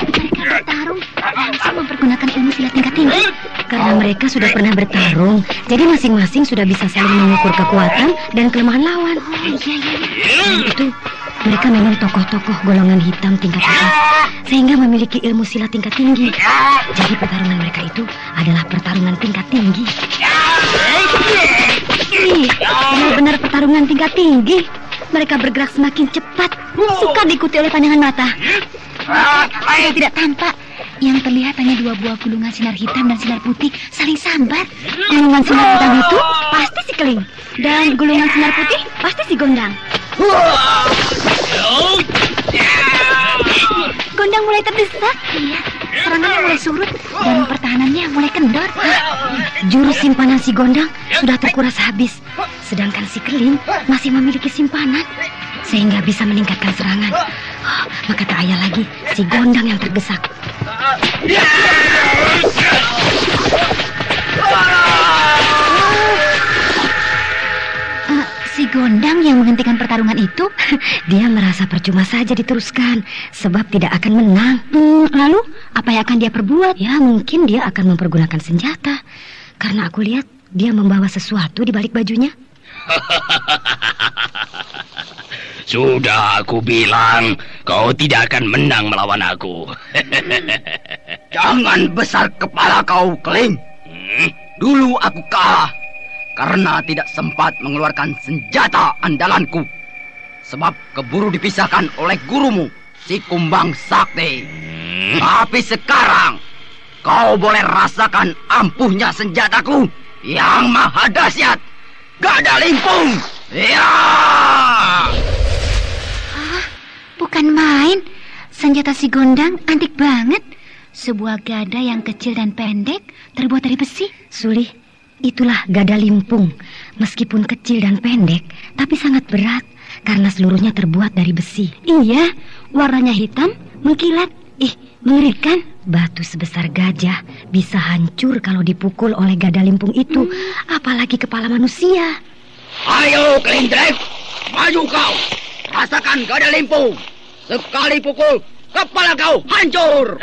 Mereka bertarung langsung mempergunakan ilmu silat tingkat tinggi. Karena mereka sudah pernah bertarung, jadi masing-masing sudah bisa saling mengukur kekuatan dan kelemahan lawan. Dan itu, mereka memang tokoh-tokoh golongan hitam tingkat atas, sehingga memiliki ilmu silat tingkat tinggi. Jadi pertarungan mereka itu adalah pertarungan tingkat tinggi. Benar-benar pertarungan tingkat tinggi. Mereka bergerak semakin cepat, suka diikuti oleh pandangan mata. Sudah tidak tampak. Yang terlihat hanya dua buah gulungan sinar hitam dan sinar putih saling sambar. Gulungan sinar hitam itu pasti si Keling, dan gulungan sinar putih pasti si Gondang. Gondang mulai terdesak. Iya, serangannya mulai surut dan pertahanannya mulai kendor. Jurus simpanan si Gondang sudah terkuras habis, sedangkan si Keling masih memiliki simpanan, sehingga bisa meningkatkan serangan. Maka tak ayah lagi si Gondang yang terdesak. Si Gondang yang menghentikan pertarungan itu, dia merasa percuma saja diteruskan, sebab tidak akan menang. Lalu apa yang akan dia perbuat? Ya mungkin dia akan mempergunakan senjata, karena aku lihat dia membawa sesuatu di balik bajunya. Sudah aku bilang, kau tidak akan menang melawan aku. Jangan besar kepala kau, Keling. Dulu aku kalah karena tidak sempat mengeluarkan senjata andalanku, sebab keburu dipisahkan oleh gurumu, si Kumbang Sakti. Tapi sekarang kau boleh rasakan ampuhnya senjataku yang maha dahsyat, Gada Limpung. Ya! bukan main. Senjata si Gondang antik banget. Sebuah gada yang kecil dan pendek terbuat dari besi. Sulih, itulah Gada Limpung. Meskipun kecil dan pendek, tapi sangat berat karena seluruhnya terbuat dari besi. Iya, warnanya hitam, mengkilat. Mengerikan. Batu sebesar gajah bisa hancur kalau dipukul oleh Gada Limpung itu, apalagi kepala manusia. Ayo, Kelindrek, maju kau. Rasakan Gada Limpung. Sekali pukul, kepala kau hancur.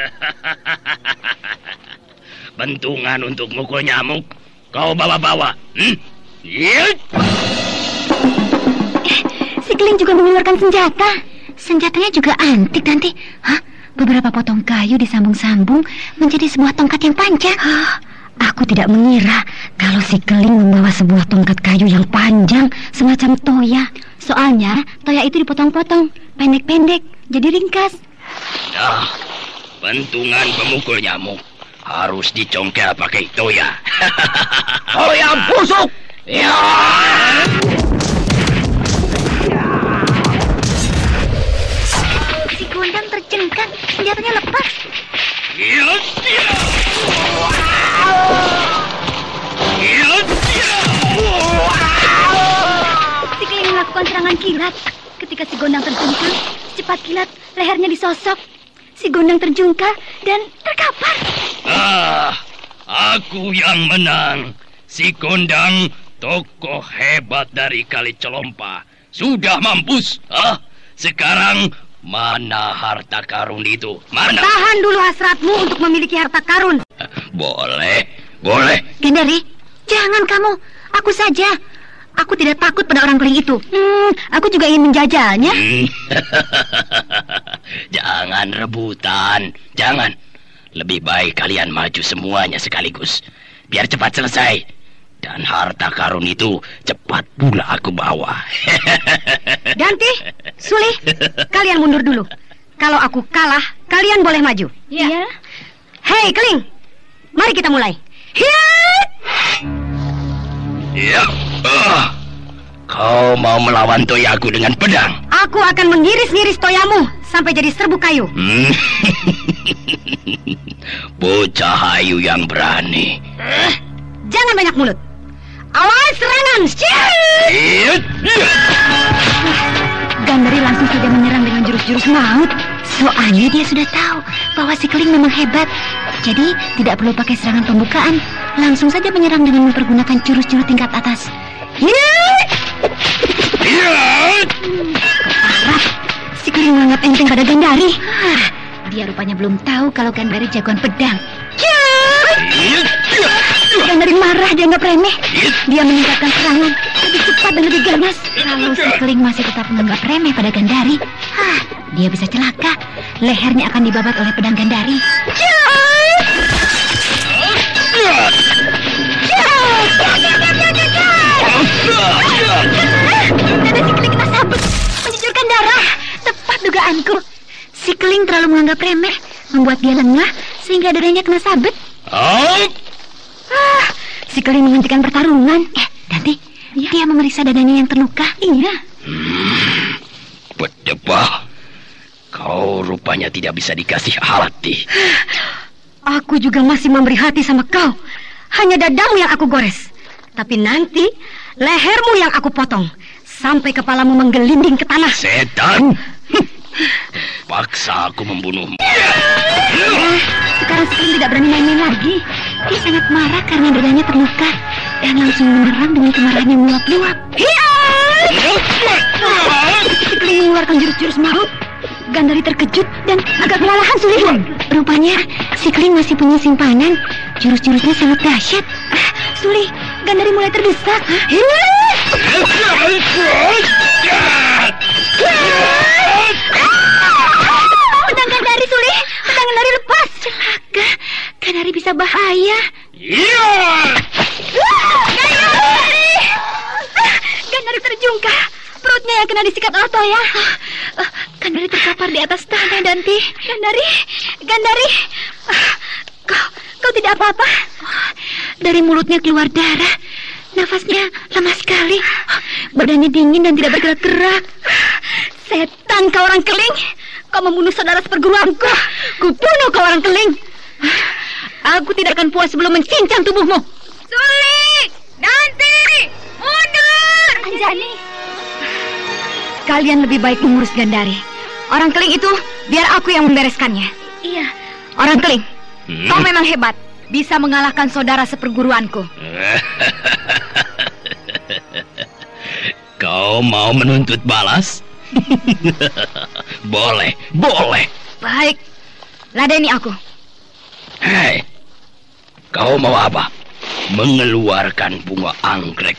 Bentungan untuk mukul nyamuk kau bawa-bawa. Si Keling juga mengeluarkan senjata. Senjatanya juga antik, Tanti. Beberapa potong kayu disambung-sambung menjadi sebuah tongkat yang panjang. Aku tidak mengira kalau si Keling membawa sebuah tongkat kayu yang panjang semacam toya. Soalnya toya itu dipotong-potong, pendek-pendek, jadi ringkas. Nah, pentungan pemukul nyamuk harus dicongkel pakai toya. Toya busuk! Ya! Si Gondang terjengkang, senjatanya lepas. Si Keling melakukan serangan kilat. Ketika si Gondang terjungkal, secepat kilat lehernya disosok. Si Gondang terjungkal dan terkapar. Aku yang menang. Si Gondang, tokoh hebat dari Kali Celompa, sudah mampus. Sekarang mana harta karun itu? Mana? Tahan dulu hasratmu untuk memiliki harta karun. Boleh. Gandari, jangan kamu. Aku saja. Aku tidak takut pada orang Keling itu. Aku juga ingin menjajalnya. Jangan rebutan. Jangan. Lebih baik kalian maju semuanya sekaligus, biar cepat selesai. Dan harta karun itu cepat pula aku bawa. Danti, Suli, kalian mundur dulu. Kalau aku kalah, kalian boleh maju. Iya. Hei, Keling, mari kita mulai. Ya. Kau mau melawan toyaku dengan pedang? Aku akan mengiris-ngiris toyamu sampai jadi serbuk kayu. Bocah ayu yang berani. Jangan banyak mulut. Awal serangan. Gandari langsung saja menyerang dengan jurus-jurus maut. Soalnya dia sudah tahu bahwa si Keling memang hebat. Jadi tidak perlu pakai serangan pembukaan. Langsung saja menyerang dengan mempergunakan jurus-jurus tingkat atas. Parah, si Keling menganggap enteng pada Gandari. Dia rupanya belum tahu kalau Gandari jagoan pedang. Gandari marah, dianggap remeh. Dia meningkatkan serangan lebih cepat dan lebih ganas. Kalau si Keling masih tetap menganggap remeh pada Gandari, dia bisa celaka. Lehernya akan dibabat oleh pedang Gandari. Dada si Keling kena sabut, mencucurkan darah. Tepat dugaanku. Si Keling terlalu menganggap remeh, membuat dia lengah sehingga dadanya kena sabet. Si Keling menghentikan pertarungan. Danti, dia memeriksa dadanya yang terluka. Iya. Berdebah. Kau rupanya tidak bisa dikasih hati. Aku juga masih memberi hati sama kau. Hanya dadamu yang aku gores. Tapi nanti lehermu yang aku potong sampai kepalamu menggelinding ke tanah. Setan. Paksa aku membunuhmu. Sekarang Keling tidak berani main-main lagi. Dia sangat marah karena dadanya terluka dan langsung menyerang dengan kemarahan yang meluap-luap. Si Keling mengeluarkan jurus-jurus maut. Gandari terkejut dan agak kelelahan, Suli. Rupanya si Keling masih punya simpanan. Jurus-jurusnya sangat dahsyat. Suli, Gandari mulai terdesak. Pedang Gandari, Suli. Pedang Gandari lepas. Celaka, Gandari bisa bahaya. Gandari terjungkal. Perutnya yang kena disikat oleh toya. Gandari terkapar di atas tanah, Danti. Gandari. Kau tidak apa-apa? Dari mulutnya keluar darah. Nafasnya lemah sekali. Badannya dingin dan tidak bergerak-gerak. Setan kau orang Keling. Kau membunuh saudara seperguruanku. Kubunuh kau orang Keling. Aku tidak akan puas sebelum mencincang tubuhmu. Suli! Danti! Mundur! Anjani. Kalian lebih baik mengurus Gandari. Orang Keling itu biar aku yang membereskannya. Iya. Orang Keling, kau memang hebat. Bisa mengalahkan saudara seperguruanku. Kau mau menuntut balas? Boleh. Baik, ladeni aku. Hei, kau mau apa? Mengeluarkan bunga anggrek.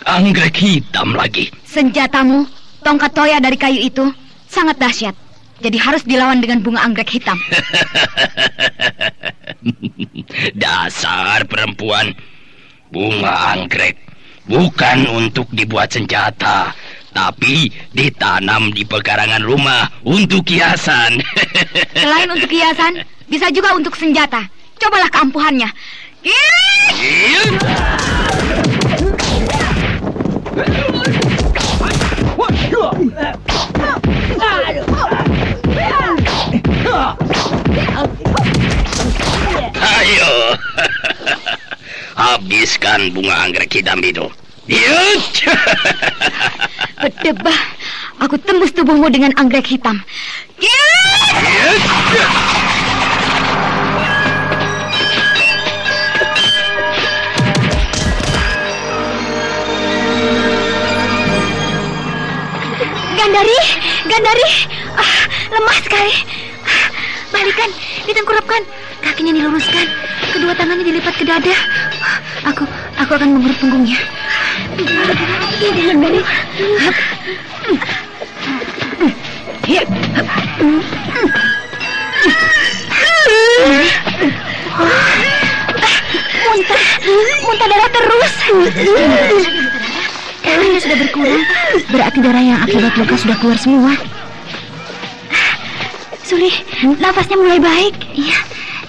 Anggrek hitam lagi. Senjatamu, tongkat toya dari kayu itu, sangat dahsyat. Jadi harus dilawan dengan bunga anggrek hitam. Dasar perempuan. Bunga anggrek bukan untuk dibuat senjata, tapi ditanam di pekarangan rumah untuk hiasan. Selain untuk hiasan, bisa juga untuk senjata. Cobalah keampuhannya. Ayo. Habiskan bunga anggrek hitam itu. Berdebah, aku tembus tubuhmu dengan anggrek hitam. Gandari, lemah sekali. Balikan, ditengkurapkan, kakinya diluruskan, kedua tangannya dilipat ke dada. Aku akan mengurut punggungnya. Gandari. Muntah darah terus. Darahnya sudah berkurang. Berarti darah yang akibat luka sudah keluar semua. Suli, nafasnya mulai baik. Iya,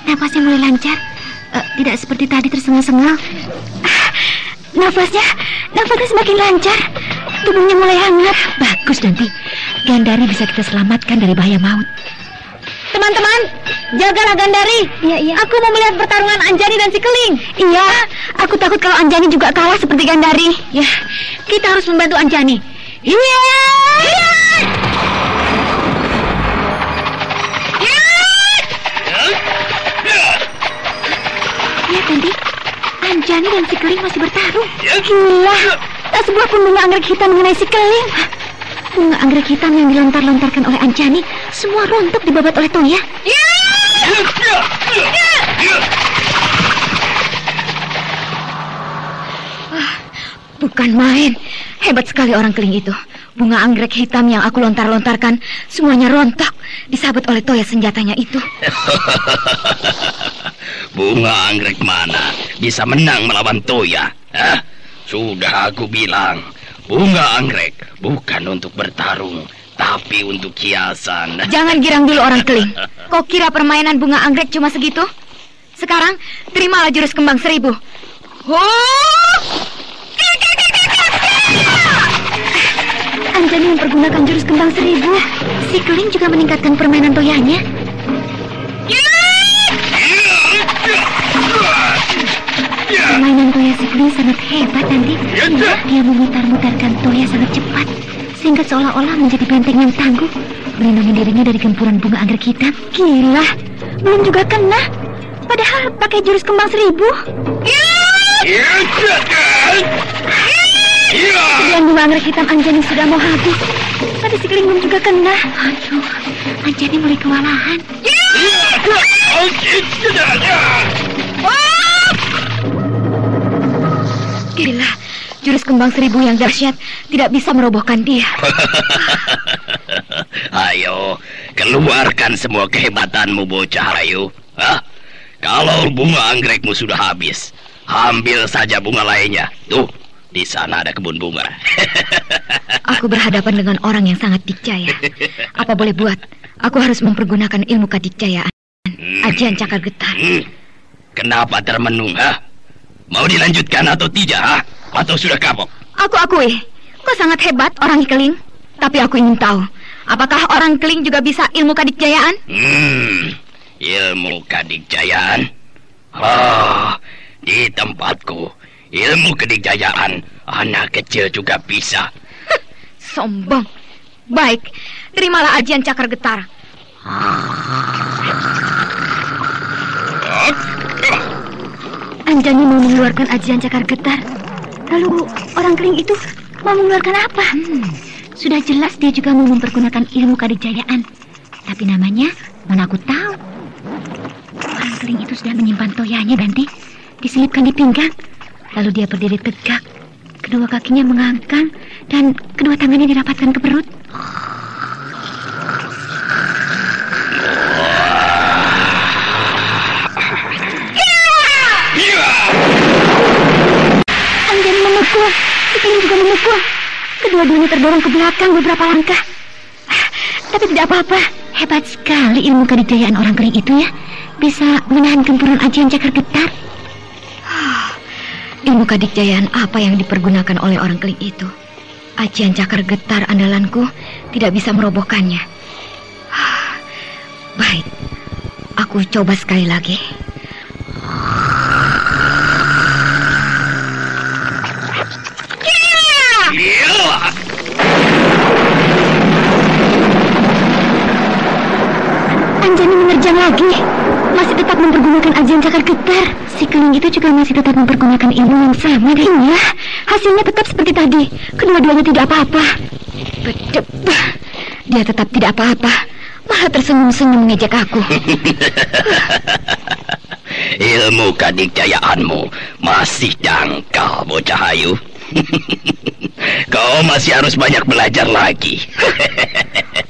nafasnya mulai lancar. Tidak seperti tadi tersengal-sengal. Nafasnya semakin lancar. Tubuhnya mulai hangat. Bagus, nanti Gandari bisa kita selamatkan dari bahaya maut. Teman-teman, jagalah Gandari. Iya. Aku mau melihat pertarungan Anjani dan si Keling. Iya, aku takut kalau Anjani juga kalah seperti Gandari. Ya, kita harus membantu Anjani. Iya. Lihat nanti, Anjani dan si Keling masih bertarung. Gila, tak sebuah pun bunga anggrek hitam mengenai si Keling. Bunga anggrek hitam yang dilontar-lontarkan oleh Anjani semua rontok dibabat oleh Toya. Bukan main. Hebat sekali orang Keling itu. Bunga anggrek hitam yang aku lontar-lontarkan semuanya rontok disabet oleh Toya senjatanya itu. Bunga anggrek mana bisa menang melawan Toya? Sudah aku bilang, bunga anggrek bukan untuk bertarung, tapi untuk hiasan. Jangan girang dulu orang Keling. Kau kira permainan bunga anggrek cuma segitu? Sekarang terimalah jurus kembang 1000. Anjani mempergunakan jurus kembang 1000. Si Keling juga meningkatkan permainan Toyanya. Permainan Toya si Keling sangat hebat nanti. Dia memutar-mutarkan Toya sangat cepat, sehingga seolah-olah menjadi benteng yang tangguh, melindungi dirinya dari gempuran bunga anggrek hitam. Gila, belum juga kena. Padahal pakai jurus kembang 1000. Kemudian bunga anggrek hitam Anjani sudah mau habis, tapi si Keling belum juga kena. Aduh, Anjani mulai kewalahan. Gila, jurus kembang 1000 yang dahsyat tidak bisa merobohkan dia. Ayo, keluarkan semua kehebatanmu, bocah Rayu. Kalau bunga anggrekmu sudah habis, ambil saja bunga lainnya. Tuh, di sana ada kebun bunga. Aku berhadapan dengan orang yang sangat dikjaya. Apa boleh buat? Aku harus mempergunakan ilmu kadikjayaan. Ajian cakar getar. Kenapa termenung, Mau dilanjutkan atau tidak, Atau sudah kapok? Aku akui, kau sangat hebat orang Keling. Tapi aku ingin tahu, apakah orang Keling juga bisa ilmu kadikjayaan? Ilmu kadikjayaan? Di tempatku, ilmu kadikjayaan anak kecil juga bisa. Sombong. Baik, terimalah ajian cakar getar. Anjani mau mengeluarkan ajian cakar getar. Lalu orang Keling itu mau mengeluarkan apa? Sudah jelas dia juga mau mempergunakan ilmu kadikjayaan. Tapi namanya mana aku tahu. Orang Keling itu sudah menyimpan toyanya, Banti. Diselipkan di pinggang. Lalu dia berdiri tegak. Kedua kakinya mengangkang dan kedua tangannya dirapatkan ke perut. Dua-duanya terdorong ke belakang beberapa langkah. Tapi tidak apa-apa. Hebat sekali ilmu kadijayaan orang keling itu ya. Bisa menahan gempuran ajian cakar getar. Ilmu kadijayaan apa yang dipergunakan oleh orang keling itu? Ajian cakar getar andalanku tidak bisa merobohkannya. Baik, aku coba sekali lagi. Anjani menerjang lagi. Masih tetap mempergunakan ajian cakar getar. Si keling itu juga masih tetap mempergunakan ilmu yang sama. Iya, hasilnya tetap seperti tadi. Kedua-duanya tidak apa-apa. Bedebah. Dia tetap tidak apa-apa. Malah tersenyum-senyum mengejek aku. Ilmu kadikjayaanmu masih dangkal, bocah ayu. Kau masih harus banyak belajar lagi.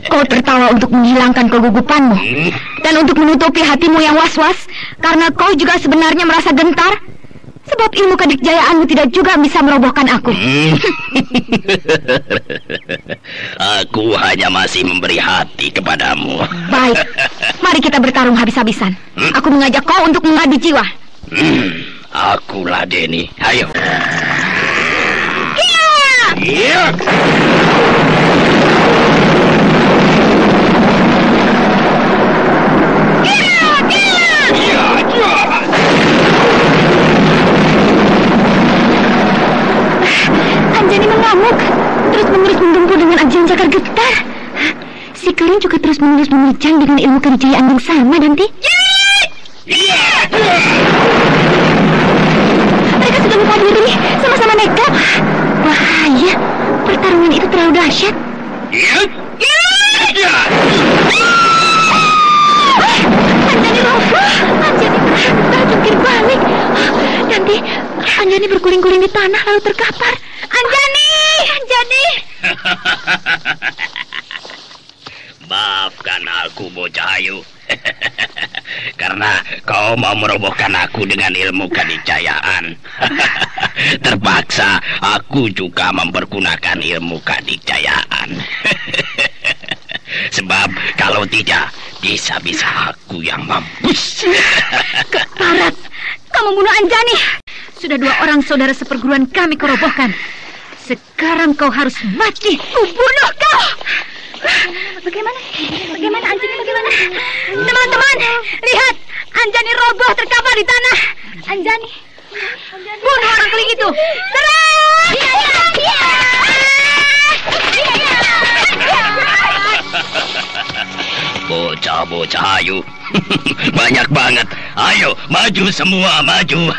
Kau tertawa untuk menghilangkan kegugupanmu dan untuk menutupi hatimu yang was-was karena kau juga sebenarnya merasa gentar. Sebab ilmu kadikjayaanmu tidak juga bisa merobohkan aku. Aku hanya masih memberi hati kepadamu. Baik, mari kita bertarung habis-habisan. Aku mengajak kau untuk mengadu jiwa. Akulah Deni. Ayo. Iya. Anjani mengamuk, terus-menerus menggempur dengan ajian cakar getar. Si keling juga terus-menerus menerjang dengan ilmu kadijayaan yang sama, Danti. Mereka sudah lupa diri, sama-sama nekat. Bahaya, pertarungan itu terlalu dahsyat. Anjani roboh, Anjani terjungkir balik. Nanti Anjani berguling-guling di tanah lalu terkapar. Anjani! Maafkan aku, bocah ayu. Karena kau mau merobohkan aku dengan ilmu kadikjayaan. Terpaksa aku juga mempergunakan ilmu kadikjayaan. Sebab kalau tidak, bisa-bisa aku yang mampus. Keparat, kau membunuh Anjani. Sudah 2 orang saudara seperguruan kami kau robohkan. Sekarang kau harus mati. Kubunuh kau. Bagaimana Anjani, bagaimana? Teman-teman, lihat. Anjani roboh terkapar di tanah. Anjani. Bunuh orang keling itu. Terus. Bocah-bocah ayu. Banyak banget. Ayo, maju semua, maju.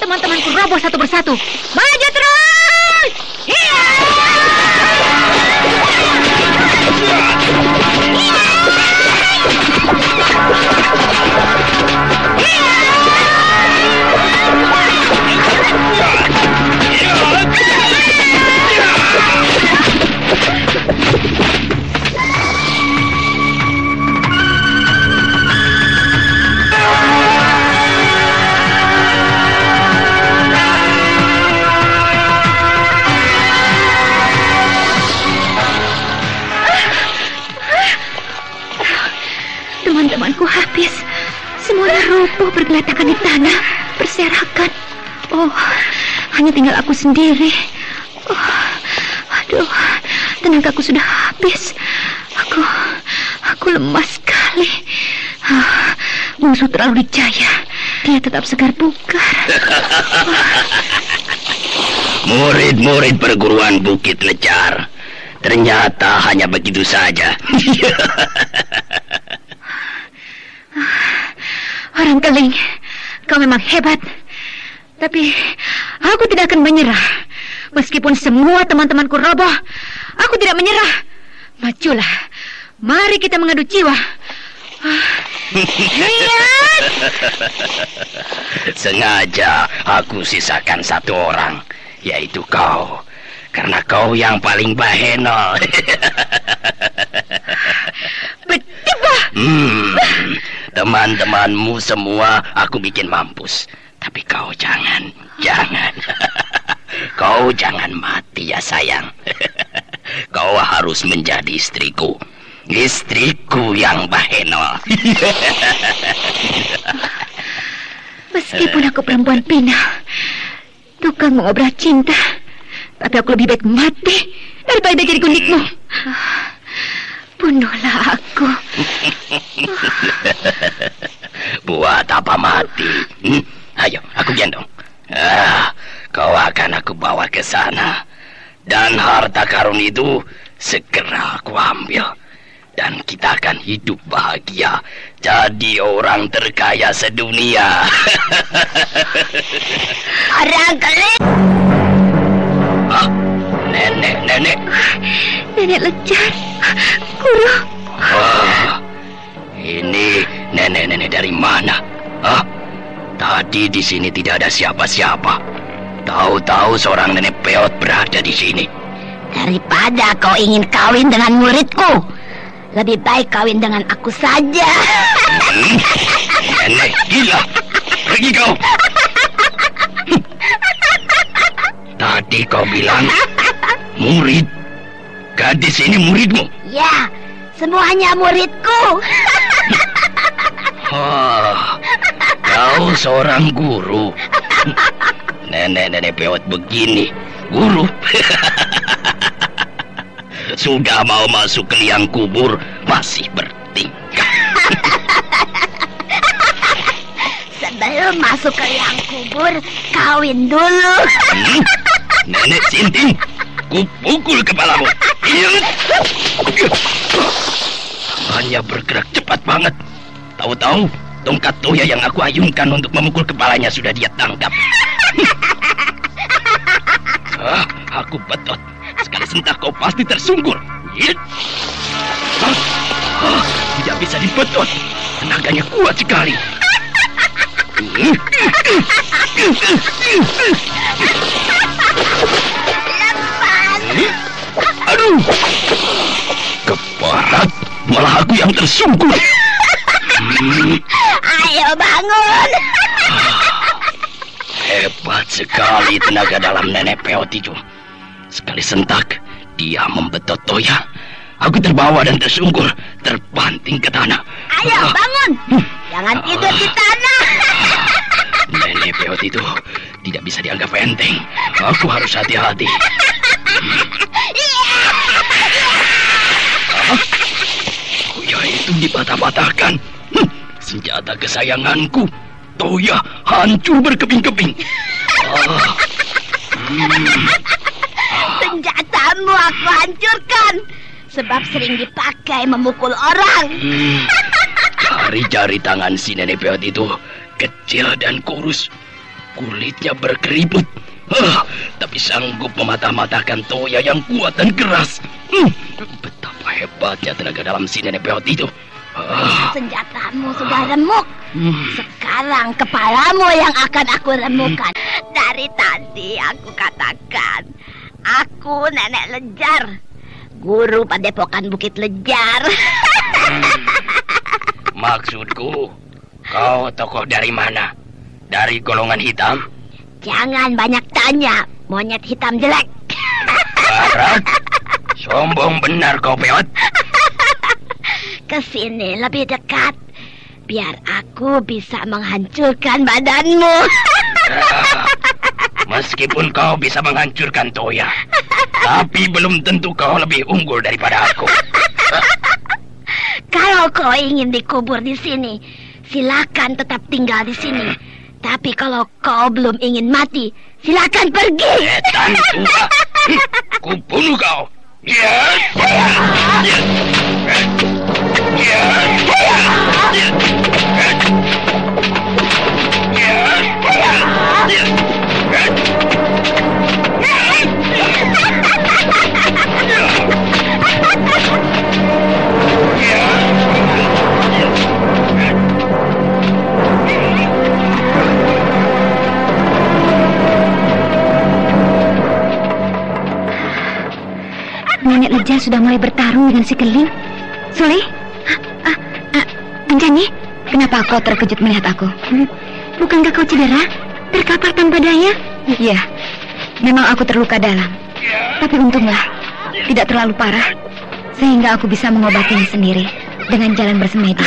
Teman-temanku roboh satu persatu. Maju terus. Teman-temanku habis. Semuanya roboh bergeletakan di tanah, berserakan. Oh, hanya tinggal aku sendiri. Oh, aduh, tenagaku sudah habis. Aku lemas sekali. Musuh terlalu dijaya. Dia tetap segar bugar. Murid-murid perguruan Bukit Lejar. Ternyata hanya begitu saja. Orang keling, kau memang hebat. Tapi aku tidak akan menyerah. Meskipun semua teman-temanku roboh, aku tidak menyerah. Majulah, mari kita mengadu jiwa. Lihat! Sengaja aku sisakan 1 orang, yaitu kau. Karena kau yang paling bahenol. Bedebah! Teman-temanmu semua aku bikin mampus. Tapi kau jangan. Kau jangan mati ya sayang. Kau harus menjadi istriku. Istriku yang bahenol. Meskipun aku perempuan pinah, tukang mengobrak cinta, tapi aku lebih baik mati daripada jadi gundikmu. Bunuhlah aku. Buat apa mati? Ayo, aku gendong. Kau akan aku bawa ke sana. Dan harta karun itu segera aku ambil. Dan kita akan hidup bahagia. Jadi orang terkaya sedunia. Orang kelik. Hah? Nenek. Nenek Lejar, Guru. Ini nenek-nenek dari mana? Tadi di sini tidak ada siapa-siapa. Tahu-tahu seorang nenek peot berada di sini. Daripada kau ingin kawin dengan muridku, lebih baik kawin dengan aku saja. Nenek gila. Pergi kau. Tadi kau bilang murid. Gadis ini muridmu? Ya, semuanya muridku. Kau seorang guru. Nenek-nenek peot begini, guru. Sudah mau masuk ke liang kubur, masih bertingkah. Sebelum masuk ke liang kubur, kawin dulu. Nenek Sinting, kupukul kepalamu. Hanya bergerak cepat banget. Tahu-tahu tongkat toya yang aku ayunkan untuk memukul kepalanya sudah dia tangkap. Aku betot. Sekali sentak kau pasti tersungkur. Tidak bisa dibetot. Tenaganya kuat sekali. Aduh, keparat. Malah aku yang tersungkur. Ayo bangun. Hebat sekali tenaga dalam nenek peot itu. Sekali sentak, dia membetot toya. Aku terbawa dan tersungkur, terbanting ke tanah. Ayo bangun. Jangan tidur di tanah. Nenek peot itu tidak bisa dianggap enteng. Aku harus hati-hati. Toya itu dipatah-patahkan. Senjata kesayanganku, toya, hancur berkeping-keping. Senjatamu aku hancurkan, sebab sering dipakai memukul orang. Jari-jari tangan si nenek peot itu kecil dan kurus. Kulitnya berkeriput. Tapi sanggup mematah-matahkan toya yang kuat dan keras. Betapa hebatnya tenaga dalam si nenek peot itu. Senjatamu sudah remuk. Sekarang kepalamu yang akan aku remukkan. Dari tadi aku katakan, aku Nenek Lejar, guru padepokan Bukit Lejar. Maksudku, kau tokoh dari mana? Dari golongan hitam? Jangan banyak tanya, monyet hitam jelek. Barat, sombong benar kau peot. Kesini lebih dekat, biar aku bisa menghancurkan badanmu. Meskipun kau bisa menghancurkan toya, tapi belum tentu kau lebih unggul daripada aku. Kalau kau ingin dikubur di sini, silakan tetap tinggal di sini. Tapi kalau kau belum ingin mati, silakan pergi. Setan tua, kubunuh kau. Nenek Lejar sudah mulai bertarung dengan si Keling. Soleh, Anjani, kenapa kau terkejut melihat aku? Bukankah kau cedera? Terkapar tanpa daya? Iya, memang aku terluka dalam. Tapi untunglah, tidak terlalu parah, sehingga aku bisa mengobatinya sendiri dengan jalan bersemedi.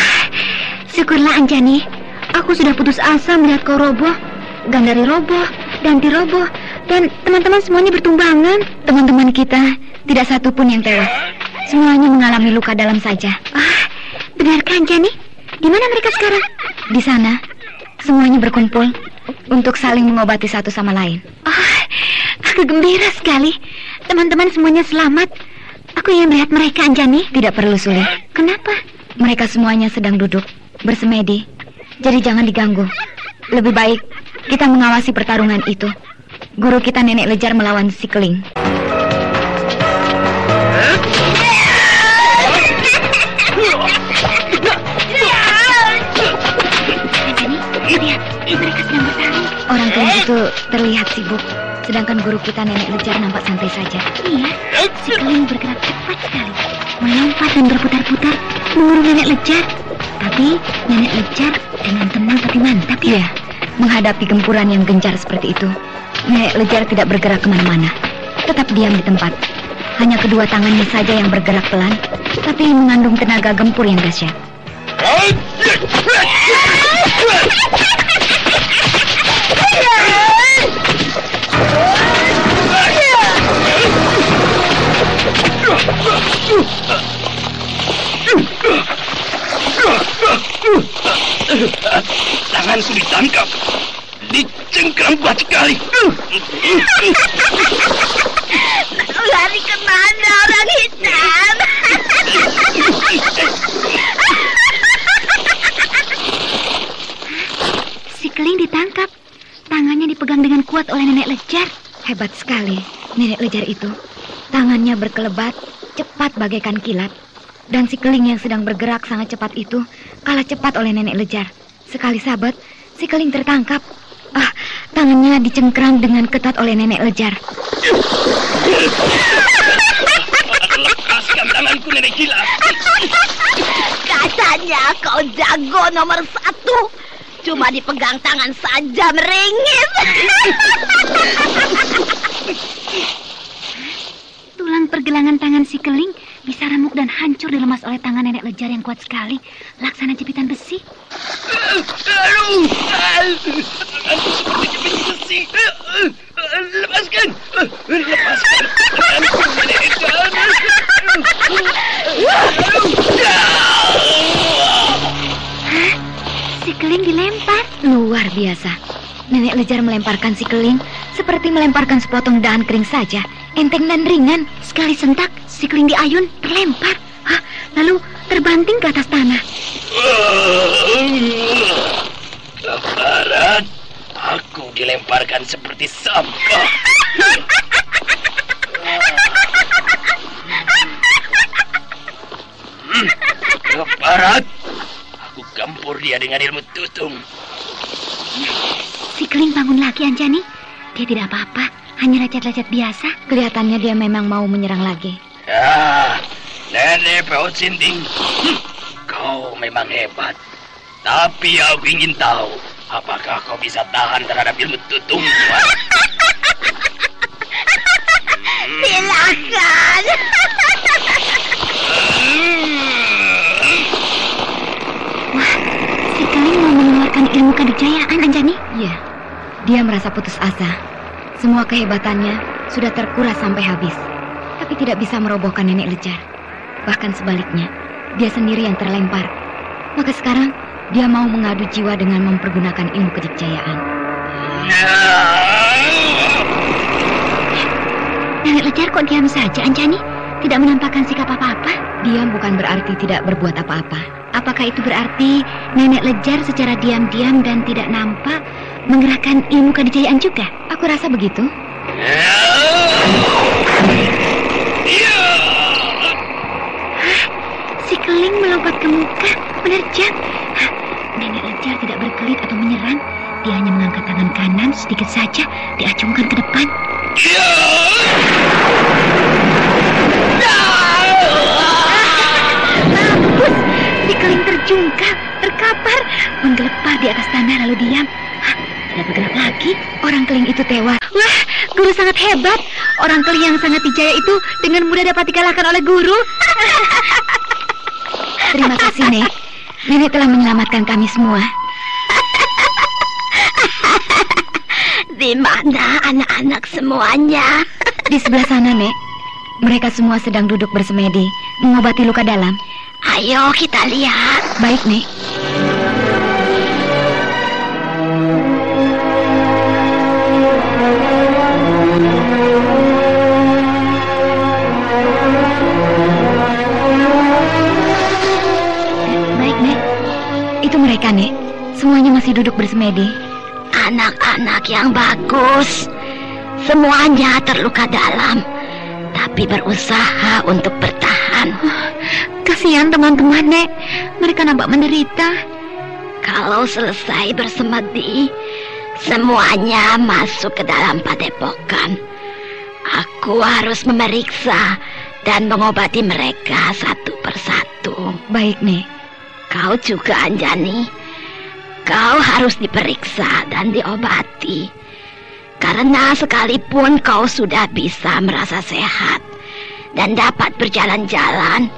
Syukurlah Anjani, aku sudah putus asa melihat kau roboh. Gandari roboh, Danti roboh, dan teman-teman semuanya bertumbangan. Teman-teman kita tidak satu pun yang tewas. Semuanya mengalami luka dalam saja. Benarkah Anjani? Di mana mereka sekarang? Di sana. Semuanya berkumpul untuk saling mengobati satu sama lain. Aku gembira sekali. Teman-teman semuanya selamat. Aku ingin melihat mereka, Anjani. Tidak perlu, Suli. Kenapa? Mereka semuanya sedang duduk bersemedi. Jadi jangan diganggu. Lebih baik kita mengawasi pertarungan itu. Guru kita Nenek Lejar melawan si Keling. Lihat, mereka sedang bertarung. Orang Keling itu terlihat sibuk, sedangkan guru kita Nenek Lejar nampak santai saja. Iya, si Keling bergerak cepat sekali, melompat dan berputar-putar mengurung Nenek Lejar. Tapi Nenek Lejar dengan tenang tapi mantap ya. Menghadapi gempuran yang gencar seperti itu, Nenek Lejar tidak bergerak kemana-mana, tetap diam di tempat. Hanya kedua tangannya saja yang bergerak pelan, tapi mengandung tenaga gempur yang dahsyat. Tanganku ditangkap, dicengkram kuat sekali. Lari kemana orang hitam? Si Keling ditangkap. Tangannya dipegang dengan kuat oleh Nenek Lejar. Hebat sekali Nenek Lejar itu. Tangannya berkelebat, cepat bagaikan kilat. Dan si Keling yang sedang bergerak sangat cepat itu kalah cepat oleh Nenek Lejar. Sekali sabat, si Keling tertangkap. Tangannya dicengkram dengan ketat oleh Nenek Lejar. Lepaskan tanganku, Nenek Gila. Katanya kau jago nomor 1. Cuma dipegang tangan saja meringis. Tulang pergelangan tangan si Keling bisa remuk dan hancur dilemas oleh tangan Nenek Lejar yang kuat sekali, laksana jepitan besi. Aduh, tanganku seperti jepit besi. Lepaskan, lepaskan tanganku, Nenek Lejar. Si Keling dilempar. Luar biasa. Nenek Lejar melemparkan si Keling seperti melemparkan sepotong dahan kering saja. Enteng dan ringan. Sekali sentak, si Keling diayun, terlempar. Lalu terbanting ke atas tanah. Ke barat, aku dilemparkan seperti sampah. Ke barat, aku gampur dia dengan ilmu tutung. Si Keling bangun lagi, Anjani. Dia tidak apa-apa, hanya lecet-lecet biasa. Kelihatannya dia memang mau menyerang lagi. Nenek Peot Sinting, kau memang hebat. Tapi aku ingin tahu, apakah kau bisa tahan terhadap ilmu tutung? Silakan. Si Keling mau mengeluarkan ilmu kadijayaan, Anjani? Iya, dia merasa putus asa. Semua kehebatannya sudah terkuras sampai habis, tapi tidak bisa merobohkan Nenek Lejar. Bahkan sebaliknya, dia sendiri yang terlempar. Maka sekarang, dia mau mengadu jiwa dengan mempergunakan ilmu kedikjayaan. Nenek Lejar kok diam saja, Anjani? Tidak menampakkan sikap apa-apa? Diam bukan berarti tidak berbuat apa-apa. Apakah itu berarti Nenek Lejar secara diam-diam dan tidak nampak menggerakkan ilmu kedijayaan juga? Aku rasa begitu. Si Keling melompat ke muka, menerjang. Nenek Lejar tidak berkelit atau menyerang. Dia hanya mengangkat tangan kanan sedikit saja, diacungkan ke depan. Mampus, si Keling terjungkal, terkapar, menggelepar di atas tanah lalu diam. Hah, tidak bergerak lagi. Orang keling itu tewas. Wah, guru sangat hebat. Orang keling yang sangat dijaya itu dengan mudah dapat dikalahkan oleh guru. Terima kasih, Nek. Nenek telah menyelamatkan kami semua. Di mana anak-anak semuanya? Di sebelah sana, Nek. Mereka semua sedang duduk bersemedi, mengobati luka dalam. Ayo kita lihat. Baik, Nek. Baik, Nek. Itu mereka, Nek. Semuanya masih duduk bersemedi. Anak-anak yang bagus. Semuanya terluka dalam, tapi berusaha untuk bertahan. Kasihan teman-teman, Nek. Mereka nampak menderita. Kalau selesai bersemedi, semuanya masuk ke dalam padepokan. Aku harus memeriksa dan mengobati mereka satu persatu. Baik, Nek. Kau juga, Anjani. Kau harus diperiksa dan diobati. Karena sekalipun kau sudah bisa merasa sehat dan dapat berjalan-jalan,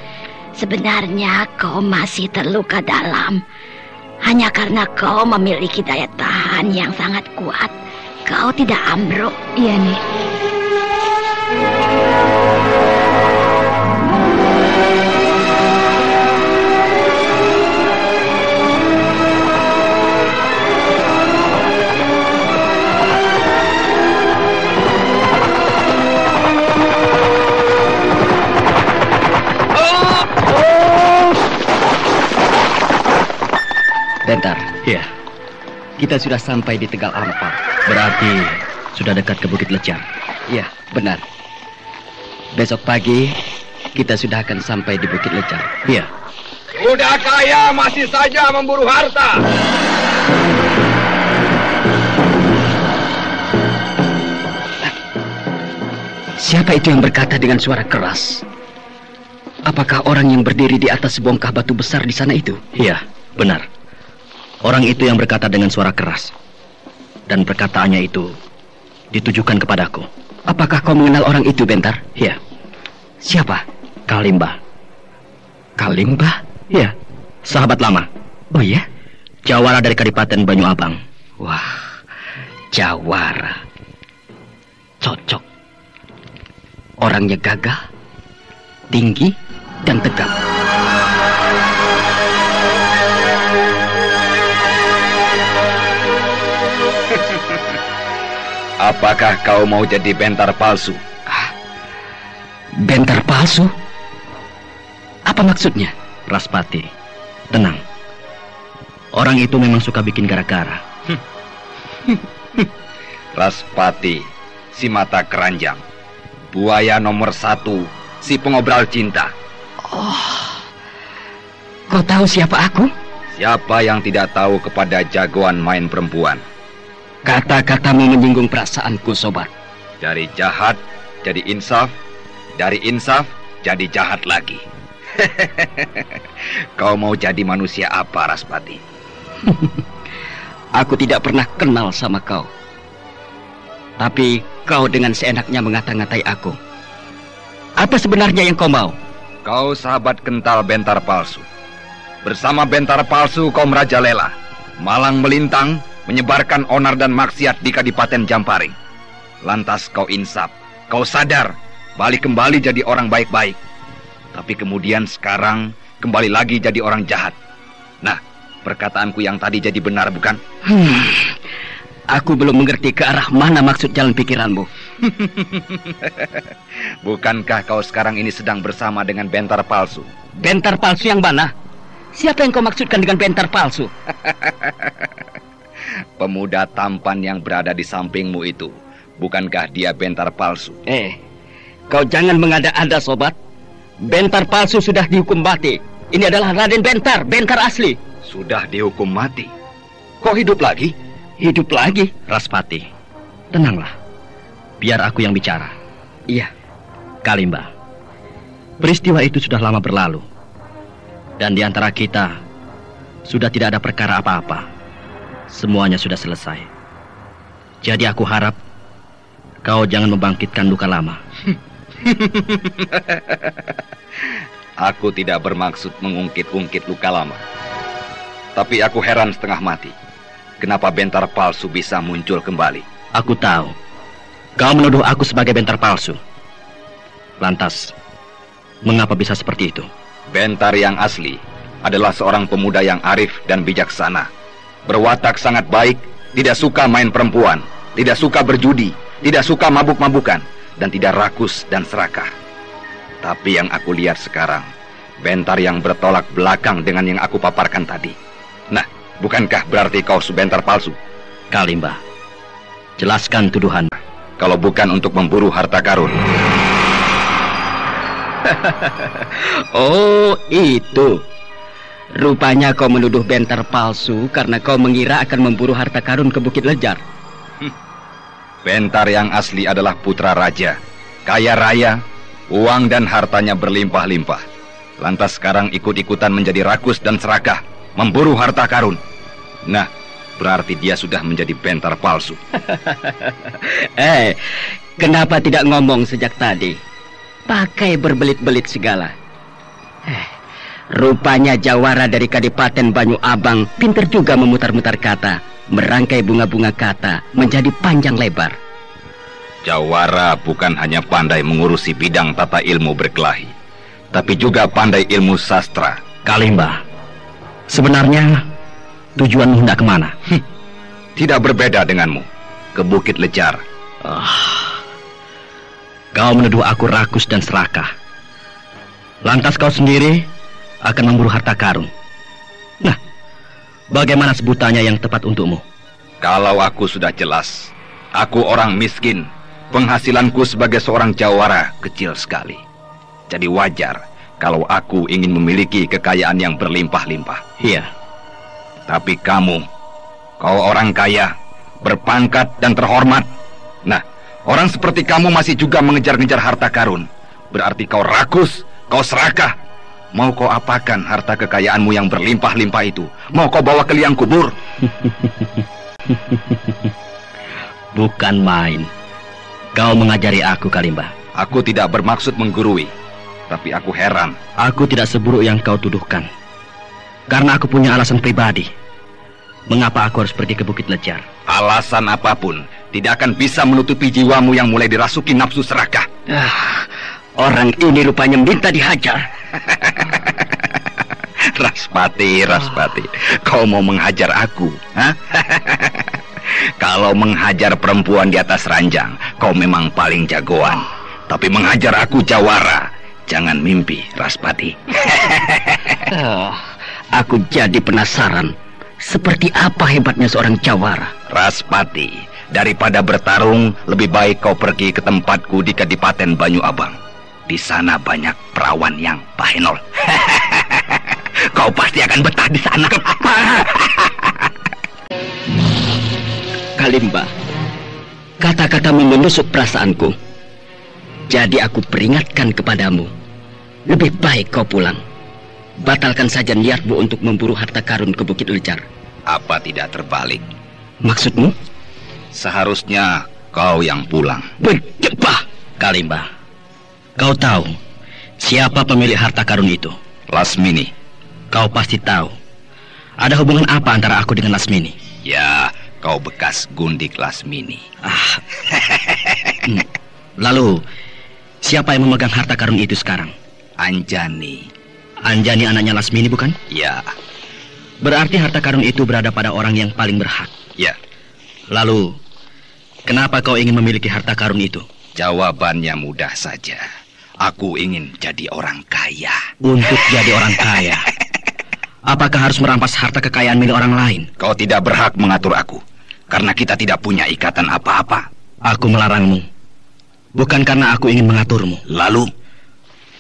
sebenarnya kau masih terluka dalam. Hanya karena kau memiliki daya tahan yang sangat kuat, kau tidak ambruk. Iya, Nek. Bentar. Iya, Kita sudah sampai di Tegal Ampar. berarti sudah dekat ke Bukit Lecar. Ya, benar. Besok pagi kita sudah akan sampai di Bukit Lecar. Iya. Udah kaya masih saja memburu harta. Siapa itu yang berkata dengan suara keras? Apakah orang yang berdiri di atas sebongkah batu besar di sana itu? Iya, benar. Orang itu yang berkata dengan suara keras. Dan perkataannya itu ditujukan kepadaku. Apakah kau mengenal orang itu, Bentar? Iya, Siapa? Kalimba. Kalimba? Iya, sahabat lama. Oh ya? Jawara dari Kadipaten Banyu Abang. Wah, Jawara. Cocok. Orangnya gagah, tinggi, dan tegap. Apakah kau mau jadi bentar palsu? Bentar palsu? Apa maksudnya? Raspati, tenang. Orang itu memang suka bikin gara-gara. Raspati, si mata keranjang. Buaya nomor 1, si pengobral cinta. Kau tahu siapa aku? Siapa yang tidak tahu kepada jagoan main perempuan? Kata-katamu menyinggung perasaanku, sobat. Dari jahat jadi insaf, dari insaf jadi jahat lagi. Kau mau jadi manusia apa, Raspati? Aku tidak pernah kenal sama kau. Tapi kau dengan seenaknya mengata-ngatai aku. Apa sebenarnya yang kau mau? Kau sahabat kental bentar palsu. Bersama bentar palsu kau merajalela, malang melintang, menyebarkan onar dan maksiat di Kadipaten Jamparing. Lantas kau insaf, kau sadar, balik kembali jadi orang baik-baik. Tapi kemudian sekarang kembali lagi jadi orang jahat. Nah, perkataanku yang tadi jadi benar, bukan? Aku belum mengerti ke arah mana maksud jalan pikiranmu. Bukankah kau sekarang ini sedang bersama dengan bentar palsu? Bentar palsu yang mana? Siapa yang kau maksudkan dengan bentar palsu? Pemuda tampan yang berada di sampingmu itu, bukankah dia bentar palsu? Kau jangan mengada-ada, sobat. Bentar palsu sudah dihukum mati. Ini adalah Raden Bentar, Bentar asli. Sudah dihukum mati? Kok hidup lagi? Hidup lagi? Raspati, tenanglah. Biar aku yang bicara. Iya. Kalimba, peristiwa itu sudah lama berlalu. Dan di antara kita sudah tidak ada perkara apa-apa. Semuanya sudah selesai. Jadi aku harap kau jangan membangkitkan luka lama. Aku tidak bermaksud mengungkit-ungkit luka lama. Tapi aku heran setengah mati. Kenapa bentar palsu bisa muncul kembali? Aku tahu. Kau menuduh aku sebagai bentar palsu. Lantas, mengapa bisa seperti itu? Bentar yang asli adalah seorang pemuda yang arif dan bijaksana. Berwatak sangat baik, tidak suka main perempuan, tidak suka berjudi, tidak suka mabuk-mabukan, dan tidak rakus dan serakah. Tapi yang aku lihat sekarang, bentar yang bertolak belakang dengan yang aku paparkan tadi. Nah, bukankah berarti kau sebentar palsu? Kalimba, jelaskan tuduhan. Kalau bukan untuk memburu harta karun. Oh, itu. Rupanya kau menuduh bentar palsu karena kau mengira akan memburu harta karun ke Bukit Lejar. Bentar yang asli adalah putra raja, kaya raya, uang dan hartanya berlimpah-limpah. Lantas sekarang ikut-ikutan menjadi rakus dan serakah, memburu harta karun. Nah, berarti dia sudah menjadi bentar palsu. Kenapa tidak ngomong sejak tadi? Pakai berbelit-belit segala. Rupanya jawara dari Kadipaten Banyu Abang pintar juga memutar-mutar kata, merangkai bunga-bunga kata menjadi panjang lebar. Jawara bukan hanya pandai mengurusi bidang tata ilmu berkelahi, tapi juga pandai ilmu sastra. Kalimba, sebenarnya tujuanmu hendak kemana? Tidak berbeda denganmu, ke Bukit Lejar. Kau menuduh aku rakus dan serakah. Lantas kau sendiri akan memburu harta karun. Nah, bagaimana sebutannya yang tepat untukmu? Kalau aku sudah jelas, aku orang miskin. Penghasilanku sebagai seorang jawara kecil sekali. Jadi wajar kalau aku ingin memiliki kekayaan yang berlimpah-limpah. Iya. Tapi kamu, kau orang kaya, berpangkat dan terhormat. Nah, orang seperti kamu masih juga mengejar-ngejar harta karun. Berarti kau rakus, kau serakah. Mau kau apakan harta kekayaanmu yang berlimpah-limpah itu? Mau kau bawa ke liang kubur? Bukan main. Kau mengajari aku, Kalimba. Aku tidak bermaksud menggurui, tapi aku heran. Aku tidak seburuk yang kau tuduhkan. Karena aku punya alasan pribadi. Mengapa aku harus pergi ke Bukit Lejar? Alasan apapun tidak akan bisa menutupi jiwamu yang mulai dirasuki nafsu serakah. Orang ini rupanya minta dihajar. Raspati, kau mau menghajar aku? Kalau menghajar perempuan di atas ranjang, kau memang paling jagoan. Tapi menghajar aku jawara, jangan mimpi, Raspati. Aku jadi penasaran, seperti apa hebatnya seorang jawara. Raspati, daripada bertarung, lebih baik kau pergi ke tempatku di Kadipaten Banyu Abang. Di sana banyak perawan yang pahenol. Kau pasti akan betah di sana. Kalimba, kata-katamu menusuk perasaanku. Jadi aku peringatkan kepadamu, lebih baik kau pulang. Batalkan saja niatmu untuk memburu harta karun ke Bukit Lejar. Apa tidak terbalik? Maksudmu? Seharusnya kau yang pulang. Berjebah, Kalimba. Kau tahu siapa pemilik harta karun itu? Lasmini. Kau pasti tahu. Ada hubungan apa antara aku dengan Lasmini? Ya, kau bekas gundik Lasmini. Lalu, siapa yang memegang harta karun itu sekarang? Anjani. Anjani anaknya Lasmini, bukan? Ya. Berarti harta karun itu berada pada orang yang paling berhak. Ya. Lalu, kenapa kau ingin memiliki harta karun itu? Jawabannya mudah saja. Aku ingin jadi orang kaya. Untuk jadi orang kaya, apakah harus merampas harta kekayaan milik orang lain? Kau tidak berhak mengatur aku, karena kita tidak punya ikatan apa-apa. Aku melarangmu, bukan karena aku ingin mengaturmu. Lalu?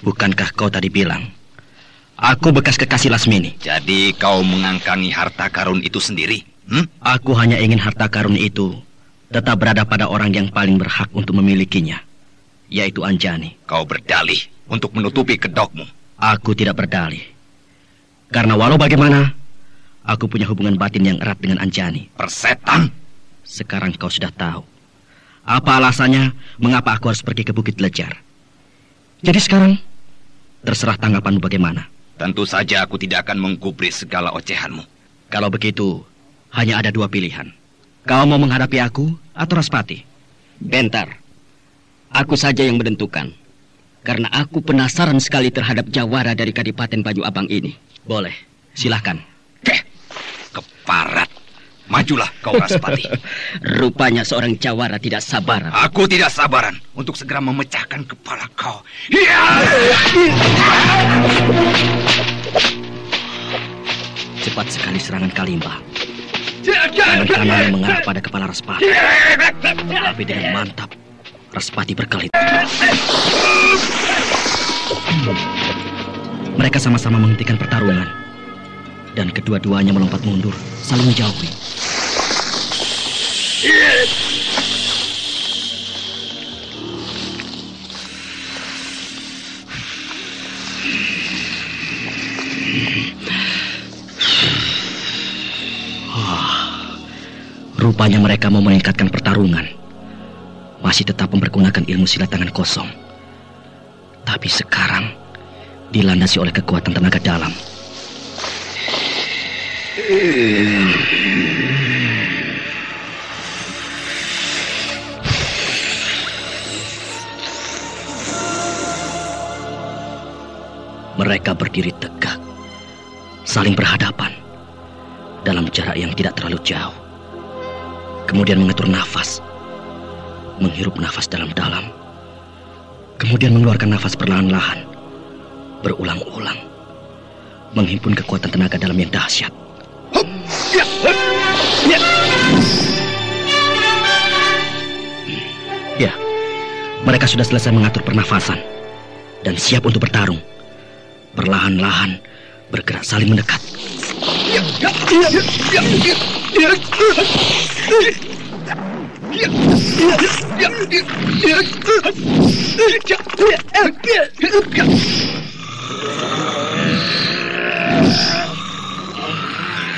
Bukankah kau tadi bilang, aku bekas kekasih Lasmini? Jadi kau mengangkangi harta karun itu sendiri? Aku hanya ingin harta karun itu tetap berada pada orang yang paling berhak untuk memilikinya, yaitu Anjani. Kau berdalih untuk menutupi kedokmu. Aku tidak berdalih. Karena walau bagaimana, Aku punya hubungan batin yang erat dengan Anjani. Persetan! Sekarang kau sudah tahu. Apa alasannya mengapa aku harus pergi ke Bukit Lejar? Jadi sekarang, terserah tanggapanmu bagaimana. Tentu saja aku tidak akan menggubris segala ocehanmu. Kalau begitu, hanya ada dua pilihan. Kau mau menghadapi aku atau Raspati? Bentar. Aku saja yang menentukan. Karena aku penasaran sekali terhadap jawara dari Kadipaten Banyu Abang ini. Boleh, silahkan. Keparat. Majulah kau, Raspati. Rupanya seorang jawara tidak sabaran. Aku tidak sabaran untuk segera memecahkan kepala kau. Cepat sekali serangan Kalimba. Tangan kanannya mengarah pada kepala Raspati. Tapi dengan mantap, Raspati berkelit. Mereka sama-sama menghentikan pertarungan. Dan kedua-duanya melompat mundur, saling menjauhi. Rupanya mereka mau meningkatkan pertarungan. Masih tetap mempergunakan ilmu silat tangan kosong. Tapi sekarang dilandasi oleh kekuatan tenaga dalam. Mereka berdiri tegak, saling berhadapan dalam jarak yang tidak terlalu jauh. Kemudian mengatur nafas, menghirup nafas dalam-dalam, kemudian mengeluarkan nafas perlahan-lahan, berulang-ulang, menghimpun kekuatan tenaga dalam yang dahsyat. Ya, mereka sudah selesai mengatur pernafasan dan siap untuk bertarung. Perlahan-lahan bergerak saling mendekat.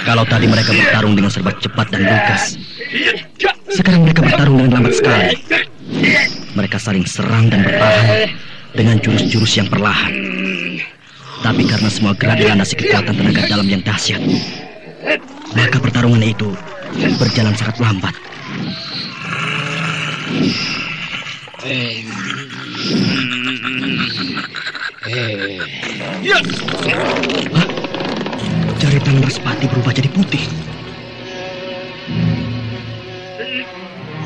Kalau tadi mereka bertarung dengan serba cepat dan lugas, sekarang mereka bertarung dengan lambat sekali. Mereka saling serang dan bertahan dengan jurus-jurus yang perlahan. Tapi karena semua gerak dilandasi kekuatan tenaga dalam yang dahsyat, maka pertarungan itu berjalan sangat lambat. Jari tangan Raspati berubah jadi putih.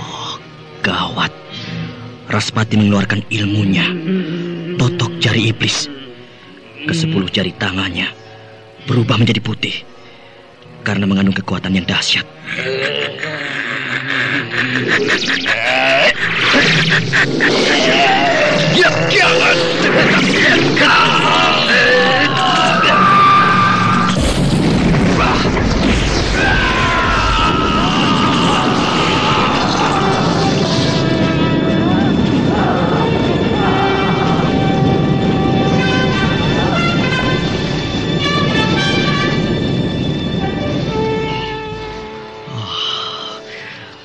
Oh, gawat. Raspati mengeluarkan ilmunya, totok jari iblis. Ke-10 jari tangannya berubah menjadi putih karena mengandung kekuatan yang dahsyat.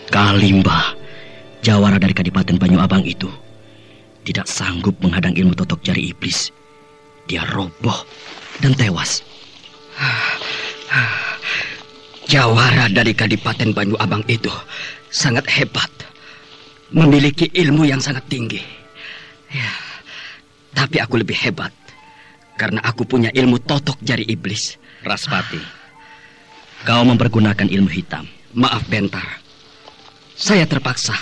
Kalimba, jawara dari Kadipaten Banyu Abang itu, tidak sanggup menghadang ilmu totok jari iblis. Dia roboh dan tewas. Jawara dari Kadipaten Banyu Abang itu sangat hebat. Memiliki ilmu yang sangat tinggi. Ya, tapi aku lebih hebat karena aku punya ilmu totok jari iblis. Raspati, kau mempergunakan ilmu hitam. Maaf, Bentar. Saya terpaksa.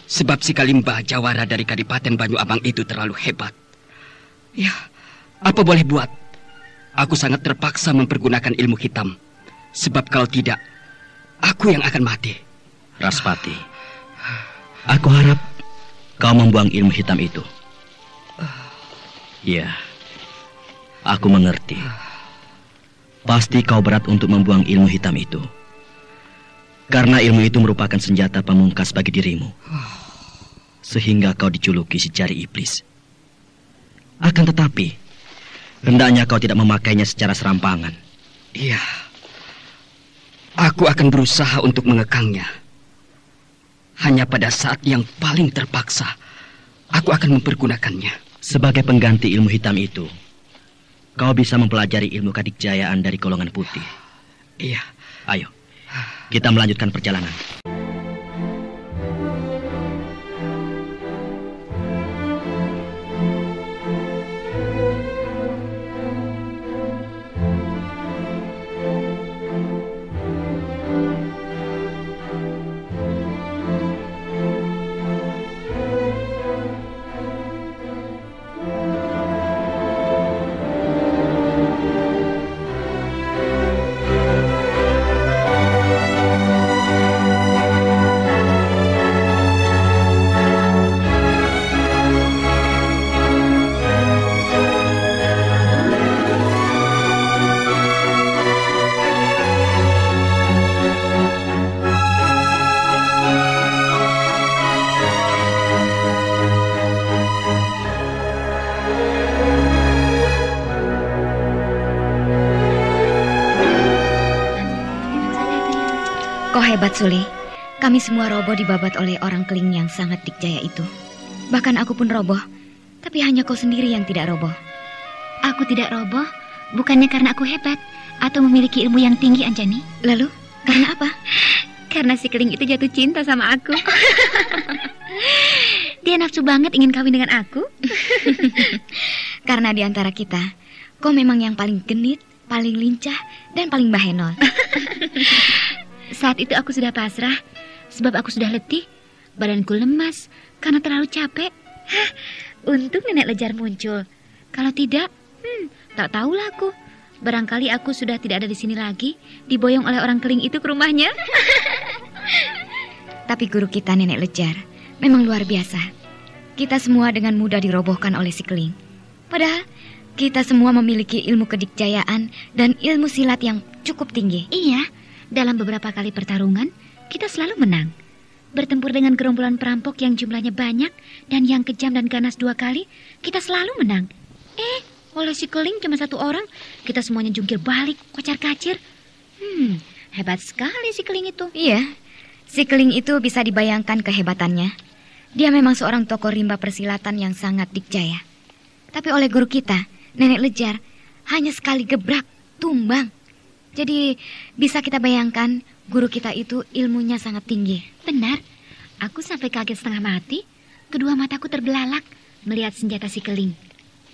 Sebab si Kalimba jawara dari Kadipaten Banyu Abang itu terlalu hebat. Ya, apa boleh buat? Aku sangat terpaksa mempergunakan ilmu hitam. Sebab kalau tidak, aku yang akan mati. Raspati, aku harap kau membuang ilmu hitam itu. Ya, aku mengerti. Pasti kau berat untuk membuang ilmu hitam itu. Karena ilmu itu merupakan senjata pamungkas bagi dirimu. Sehingga kau dijuluki si jari iblis. Akan tetapi, hendaknya kau tidak memakainya secara serampangan. Iya. Aku akan berusaha untuk mengekangnya. Hanya pada saat yang paling terpaksa, aku akan mempergunakannya. Sebagai pengganti ilmu hitam itu, kau bisa mempelajari ilmu kadikjayaan dari golongan putih. Iya. Ayo, kita melanjutkan perjalanan. Kau hebat, Sule. Kami semua roboh dibabat oleh orang keling yang sangat dikjaya itu. Bahkan aku pun roboh, tapi hanya kau sendiri yang tidak roboh. Aku tidak roboh, bukannya karena aku hebat atau memiliki ilmu yang tinggi, Anjani. Lalu, karena apa? Karena si keling itu jatuh cinta sama aku. Dia nafsu banget ingin kawin dengan aku. Karena di antara kita, kau memang yang paling genit, paling lincah, dan paling bahenol. Saat itu aku sudah pasrah, sebab aku sudah letih. Badanku lemas karena terlalu capek. Hah, untung Nenek Lejar muncul. Kalau tidak, tak tahulah aku. Barangkali aku sudah tidak ada di sini lagi, diboyong oleh orang keling itu ke rumahnya. Tapi guru kita, Nenek Lejar, memang luar biasa. Kita semua dengan mudah dirobohkan oleh si keling. Padahal kita semua memiliki ilmu kedikjayaan dan ilmu silat yang cukup tinggi. Iya. Dalam beberapa kali pertarungan, kita selalu menang. Bertempur dengan gerombolan perampok yang jumlahnya banyak dan yang kejam dan ganas 2 kali, kita selalu menang. Oleh si keling cuma 1 orang, kita semuanya jungkir balik, kocar-kacir. Hebat sekali si keling itu. Iya, si keling itu bisa dibayangkan kehebatannya. Dia memang seorang tokoh rimba persilatan yang sangat dikjaya. Tapi oleh guru kita, Nenek Lejar, hanya sekali gebrak, tumbang. Jadi bisa kita bayangkan guru kita itu ilmunya sangat tinggi. Benar, aku sampai kaget setengah mati. Kedua mataku terbelalak melihat senjata si keling.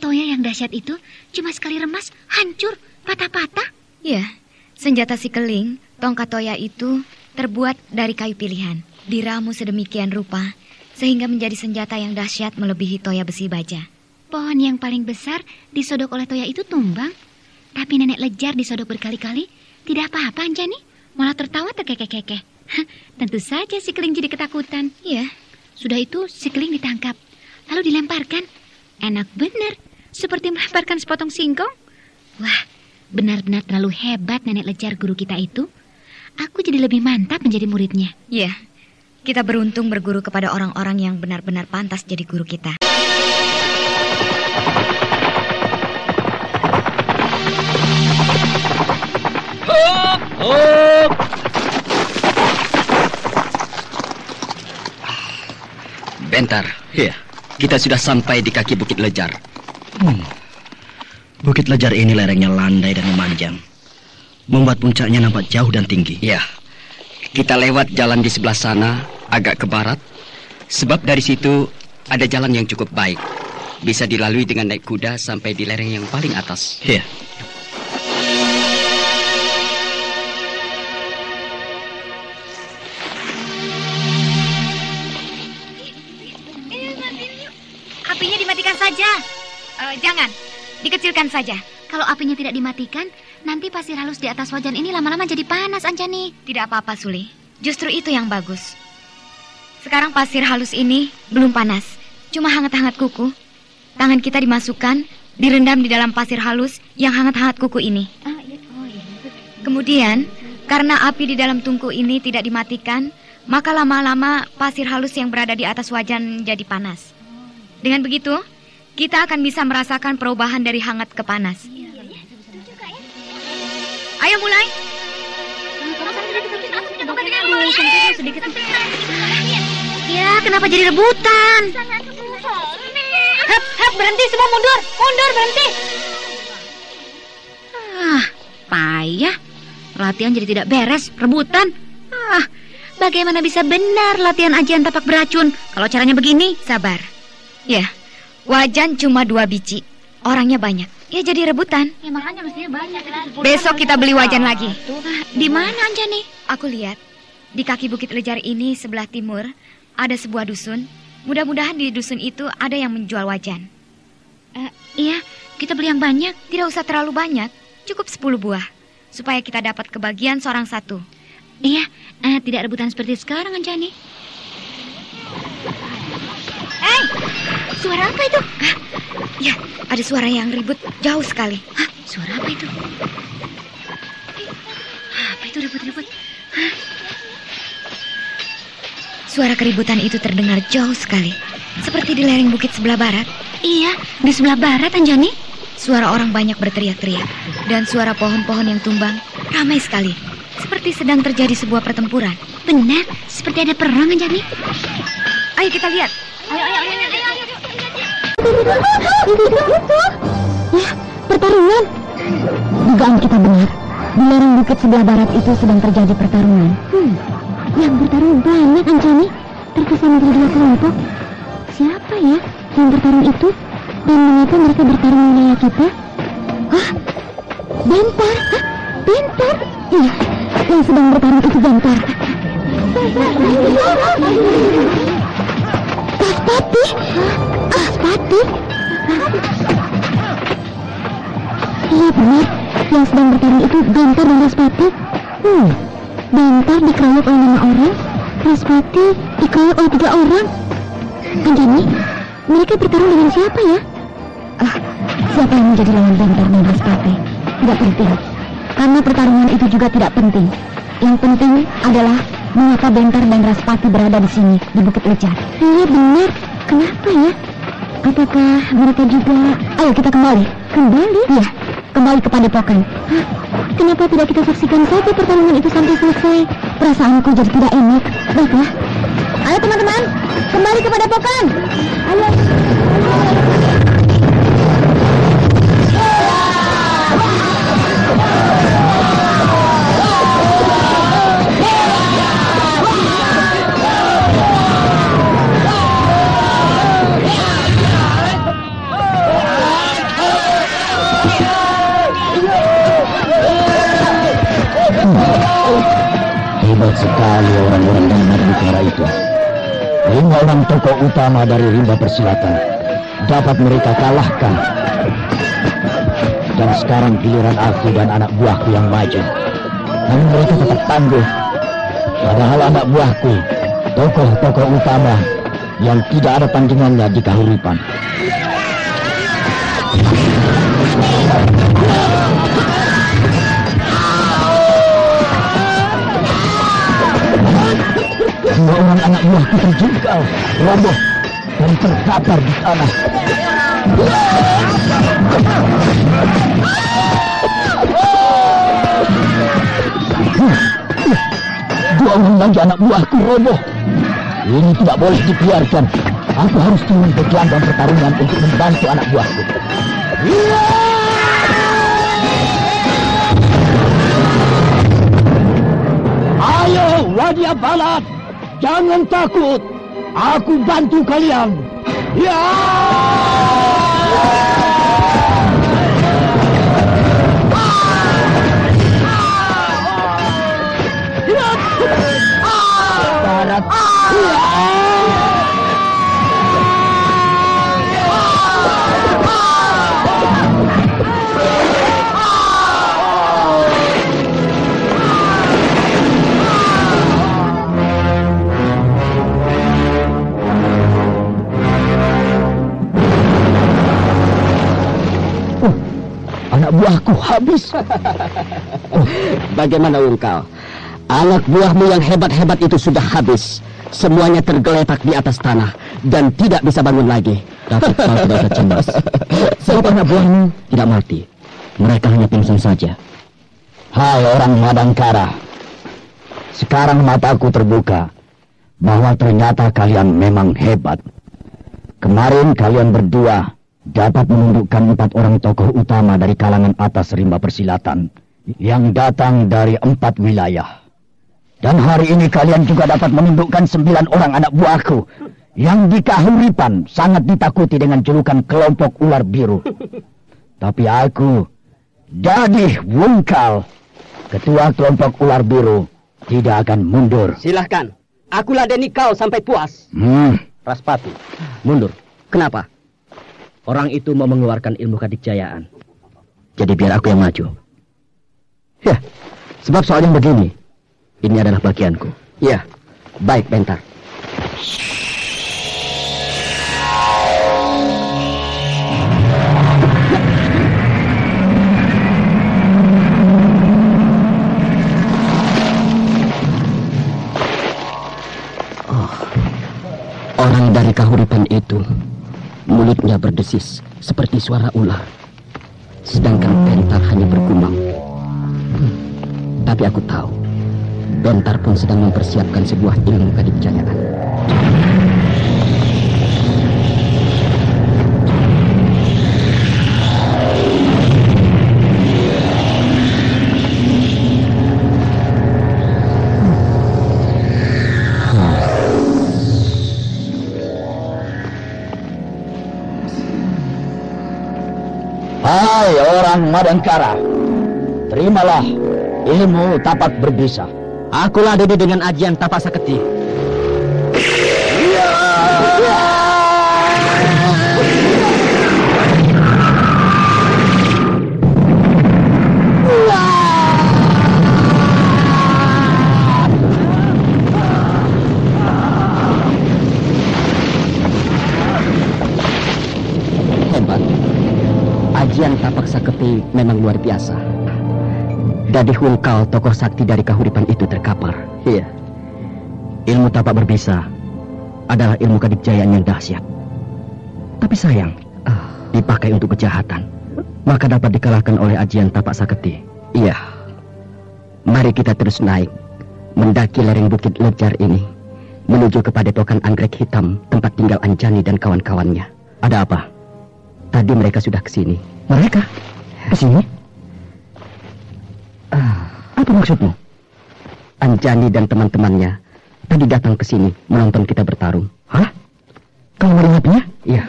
Toya yang dahsyat itu cuma sekali remas, hancur, patah-patah. Ya, senjata si keling, tongkat Toya itu terbuat dari kayu pilihan. Diramu sedemikian rupa sehingga menjadi senjata yang dahsyat melebihi Toya besi baja. Pohon yang paling besar disodok oleh Toya itu tumbang. Tapi Nenek Lejar disodok berkali-kali, tidak apa-apa, Anjani. Malah tertawa terkekeh-kekeh. Tentu saja si keling jadi ketakutan. Iya. Sudah itu si keling ditangkap, lalu dilemparkan. Enak benar, seperti melemparkan sepotong singkong. Wah, benar-benar terlalu hebat Nenek Lejar guru kita itu. Aku jadi lebih mantap menjadi muridnya. Iya, kita beruntung berguru kepada orang-orang yang benar-benar pantas jadi guru kita. Bentar. Iya. Kita sudah sampai di kaki Bukit Lejar. Bukit Lejar ini lerengnya landai dan memanjang, membuat puncaknya nampak jauh dan tinggi. Ya. Kita lewat jalan di sebelah sana, agak ke barat. Sebab dari situ ada jalan yang cukup baik. Bisa dilalui dengan naik kuda sampai di lereng yang paling atas. Iya. Apinya dimatikan saja. Jangan, dikecilkan saja. Kalau apinya tidak dimatikan, nanti pasir halus di atas wajan ini lama-lama jadi panas, Anjani. Tidak apa-apa, Sule. Justru itu yang bagus. Sekarang pasir halus ini belum panas, cuma hangat-hangat kuku. Tangan kita dimasukkan, direndam di dalam pasir halus yang hangat-hangat kuku ini. Kemudian, karena api di dalam tungku ini tidak dimatikan, maka lama-lama pasir halus yang berada di atas wajan jadi panas. Dengan begitu, kita akan bisa merasakan perubahan dari hangat ke panas. Ayo mulai. sedikit. Ya, kenapa jadi rebutan? Hap, berhenti semua, mundur, berhenti. Payah. Latihan jadi tidak beres, rebutan. Bagaimana bisa benar latihan ajian tapak beracun kalau caranya begini? Sabar. Ya, wajan cuma 2 biji. Orangnya banyak. Ya jadi rebutan. Ya makanya mestinya banyak. Besok kita beli wajan lagi. Di mana Anjani? Aku lihat di kaki Bukit Lejar ini sebelah timur ada sebuah dusun. Mudah-mudahan di dusun itu ada yang menjual wajan. Iya, kita beli yang banyak. Tidak usah terlalu banyak, cukup 10 buah supaya kita dapat kebagian seorang 1. Iya, tidak rebutan seperti sekarang Anjani. Suara apa itu? Ya, ada suara yang ribut jauh sekali. Suara apa itu? Apa itu ribut-ribut? Suara keributan itu terdengar jauh sekali, seperti di lereng bukit sebelah barat. Iya, di sebelah barat Anjani. Suara orang banyak berteriak-teriak, dan suara pohon-pohon yang tumbang ramai sekali, seperti sedang terjadi sebuah pertempuran. Benar, seperti ada perang Anjani. Ayo kita lihat. Ayo. Ya, pertarungan. Dugaan kita benar. Di lereng bukit sebelah barat itu sedang terjadi pertarungan. Yang bertarung banyak Anjani. Terkesan menjadi 2 kelompok. Siapa ya yang bertarung itu? Dan mengapa mereka bertarung di wilayah kita? Bentar. Bentar. Iya, yang sedang bertarung itu Bentar. Paspati? Iya benar, yang sedang bertarung itu Bentar dan Paspati. Bentar dikeroyok oleh 5 orang, Paspati dikeroyok oleh 3 orang. Anjani, mereka bertarung dengan siapa ya? Siapa yang menjadi lawan Bentar dan Paspati? Tidak penting, karena pertarungan itu juga tidak penting. Yang penting adalah mengapa Bentar dan Raspati berada di sini, di Bukit Lejar. Iya benar, kenapa ya? Apakah mereka juga... Ayo kita kembali. Kembali? Iya, kembali ke padepokan. Kenapa tidak kita saksikan saja pertarungan itu sampai selesai? Perasaanku jadi tidak enak. Baiklah. Ayo teman-teman, kembali ke padepokan. Ayo. Hebat sekali orang-orang yang berbicara itu. 5 orang tokoh utama dari rimba persilatan dapat mereka kalahkan. Dan sekarang giliran aku dan anak buahku yang maju. Namun mereka tetap tangguh. Padahal anak buahku, tokoh-tokoh utama yang tidak ada tandingannya di kahuripan. Dua orang anak buahku terjungkal, roboh, dan terdatar di tanah. Dua orang lagi anak buahku roboh. Ini tidak boleh dibiarkan. Aku harus turun ke gelanggang pertarungan untuk membantu anak buahku. Ayo, Wadia Balat, jangan takut. Aku bantu kalian. Ya! Barat. Anak buahku habis. Bagaimana engkau? Anak buahmu yang hebat-hebat itu sudah habis. Semuanya tergeletak di atas tanah dan tidak bisa bangun lagi. Tapi kau tidak usah cemas. Sebab anak buahmu tidak mati. Mereka hanya pingsan saja. Hai orang Madangkara, Sekarang mataku terbuka bahwa ternyata kalian memang hebat. Kemarin kalian berdua dapat menundukkan 4 orang tokoh utama dari kalangan atas rimba persilatan yang datang dari 4 wilayah. Dan hari ini kalian juga dapat menundukkan 9 orang anak buahku yang di Kahuripan sangat ditakuti dengan julukan kelompok ular biru. Tapi aku, Dadih Wungkal, ketua kelompok ular biru, tidak akan mundur. Silahkan. Aku ladeni kau sampai puas. Raspati, mundur. Kenapa? Orang itu mau mengeluarkan ilmu kadikjayaan. Jadi biar aku yang maju. Ya, sebab soalnya begini. Ini adalah bagianku. Ya, baik Bentar. Orang dari Kahuripan itu mulutnya berdesis seperti suara ular, sedangkan Bentar hanya bergumam. Tapi aku tahu Bentar pun sedang mempersiapkan sebuah ilmu kadikjayaan. Hai orang Madangkara, terimalah ilmu tapak berbisa. Akulah Dede dengan ajian tapak saketi. Hebat. Ajian tapak saketi memang luar biasa. Dadih Wungkal, tokoh sakti dari Kahuripan itu terkapar. Iya. Ilmu tapak berbisa adalah ilmu kadikjayaan yang dahsyat. Tapi sayang, dipakai untuk kejahatan, maka dapat dikalahkan oleh ajian tapak saketi. Iya. Mari kita terus naik, mendaki lereng Bukit Lejar ini, menuju ke Padepokan Anggrek Hitam, tempat tinggal Anjani dan kawan-kawannya. Ada apa? Tadi mereka sudah ke sini. Mereka? Ke sini? Apa maksudmu? Anjani dan teman-temannya tadi datang ke sini menonton kita bertarung. Hah? Kau melihatnya? Iya.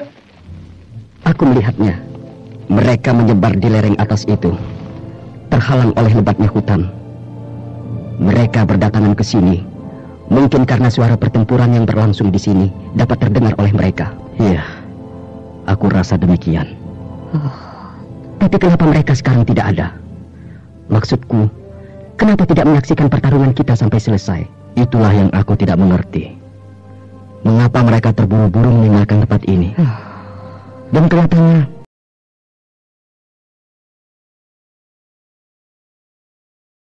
Aku melihatnya. Mereka menyebar di lereng atas itu, terhalang oleh lebatnya hutan. Mereka berdatangan ke sini, mungkin karena suara pertempuran yang berlangsung di sini dapat terdengar oleh mereka. Iya, aku rasa demikian. Tapi kenapa mereka sekarang tidak ada? Maksudku, kenapa tidak menyaksikan pertarungan kita sampai selesai? Itulah yang aku tidak mengerti. Mengapa mereka terburu-buru meninggalkan tempat ini? Dan kelihatannya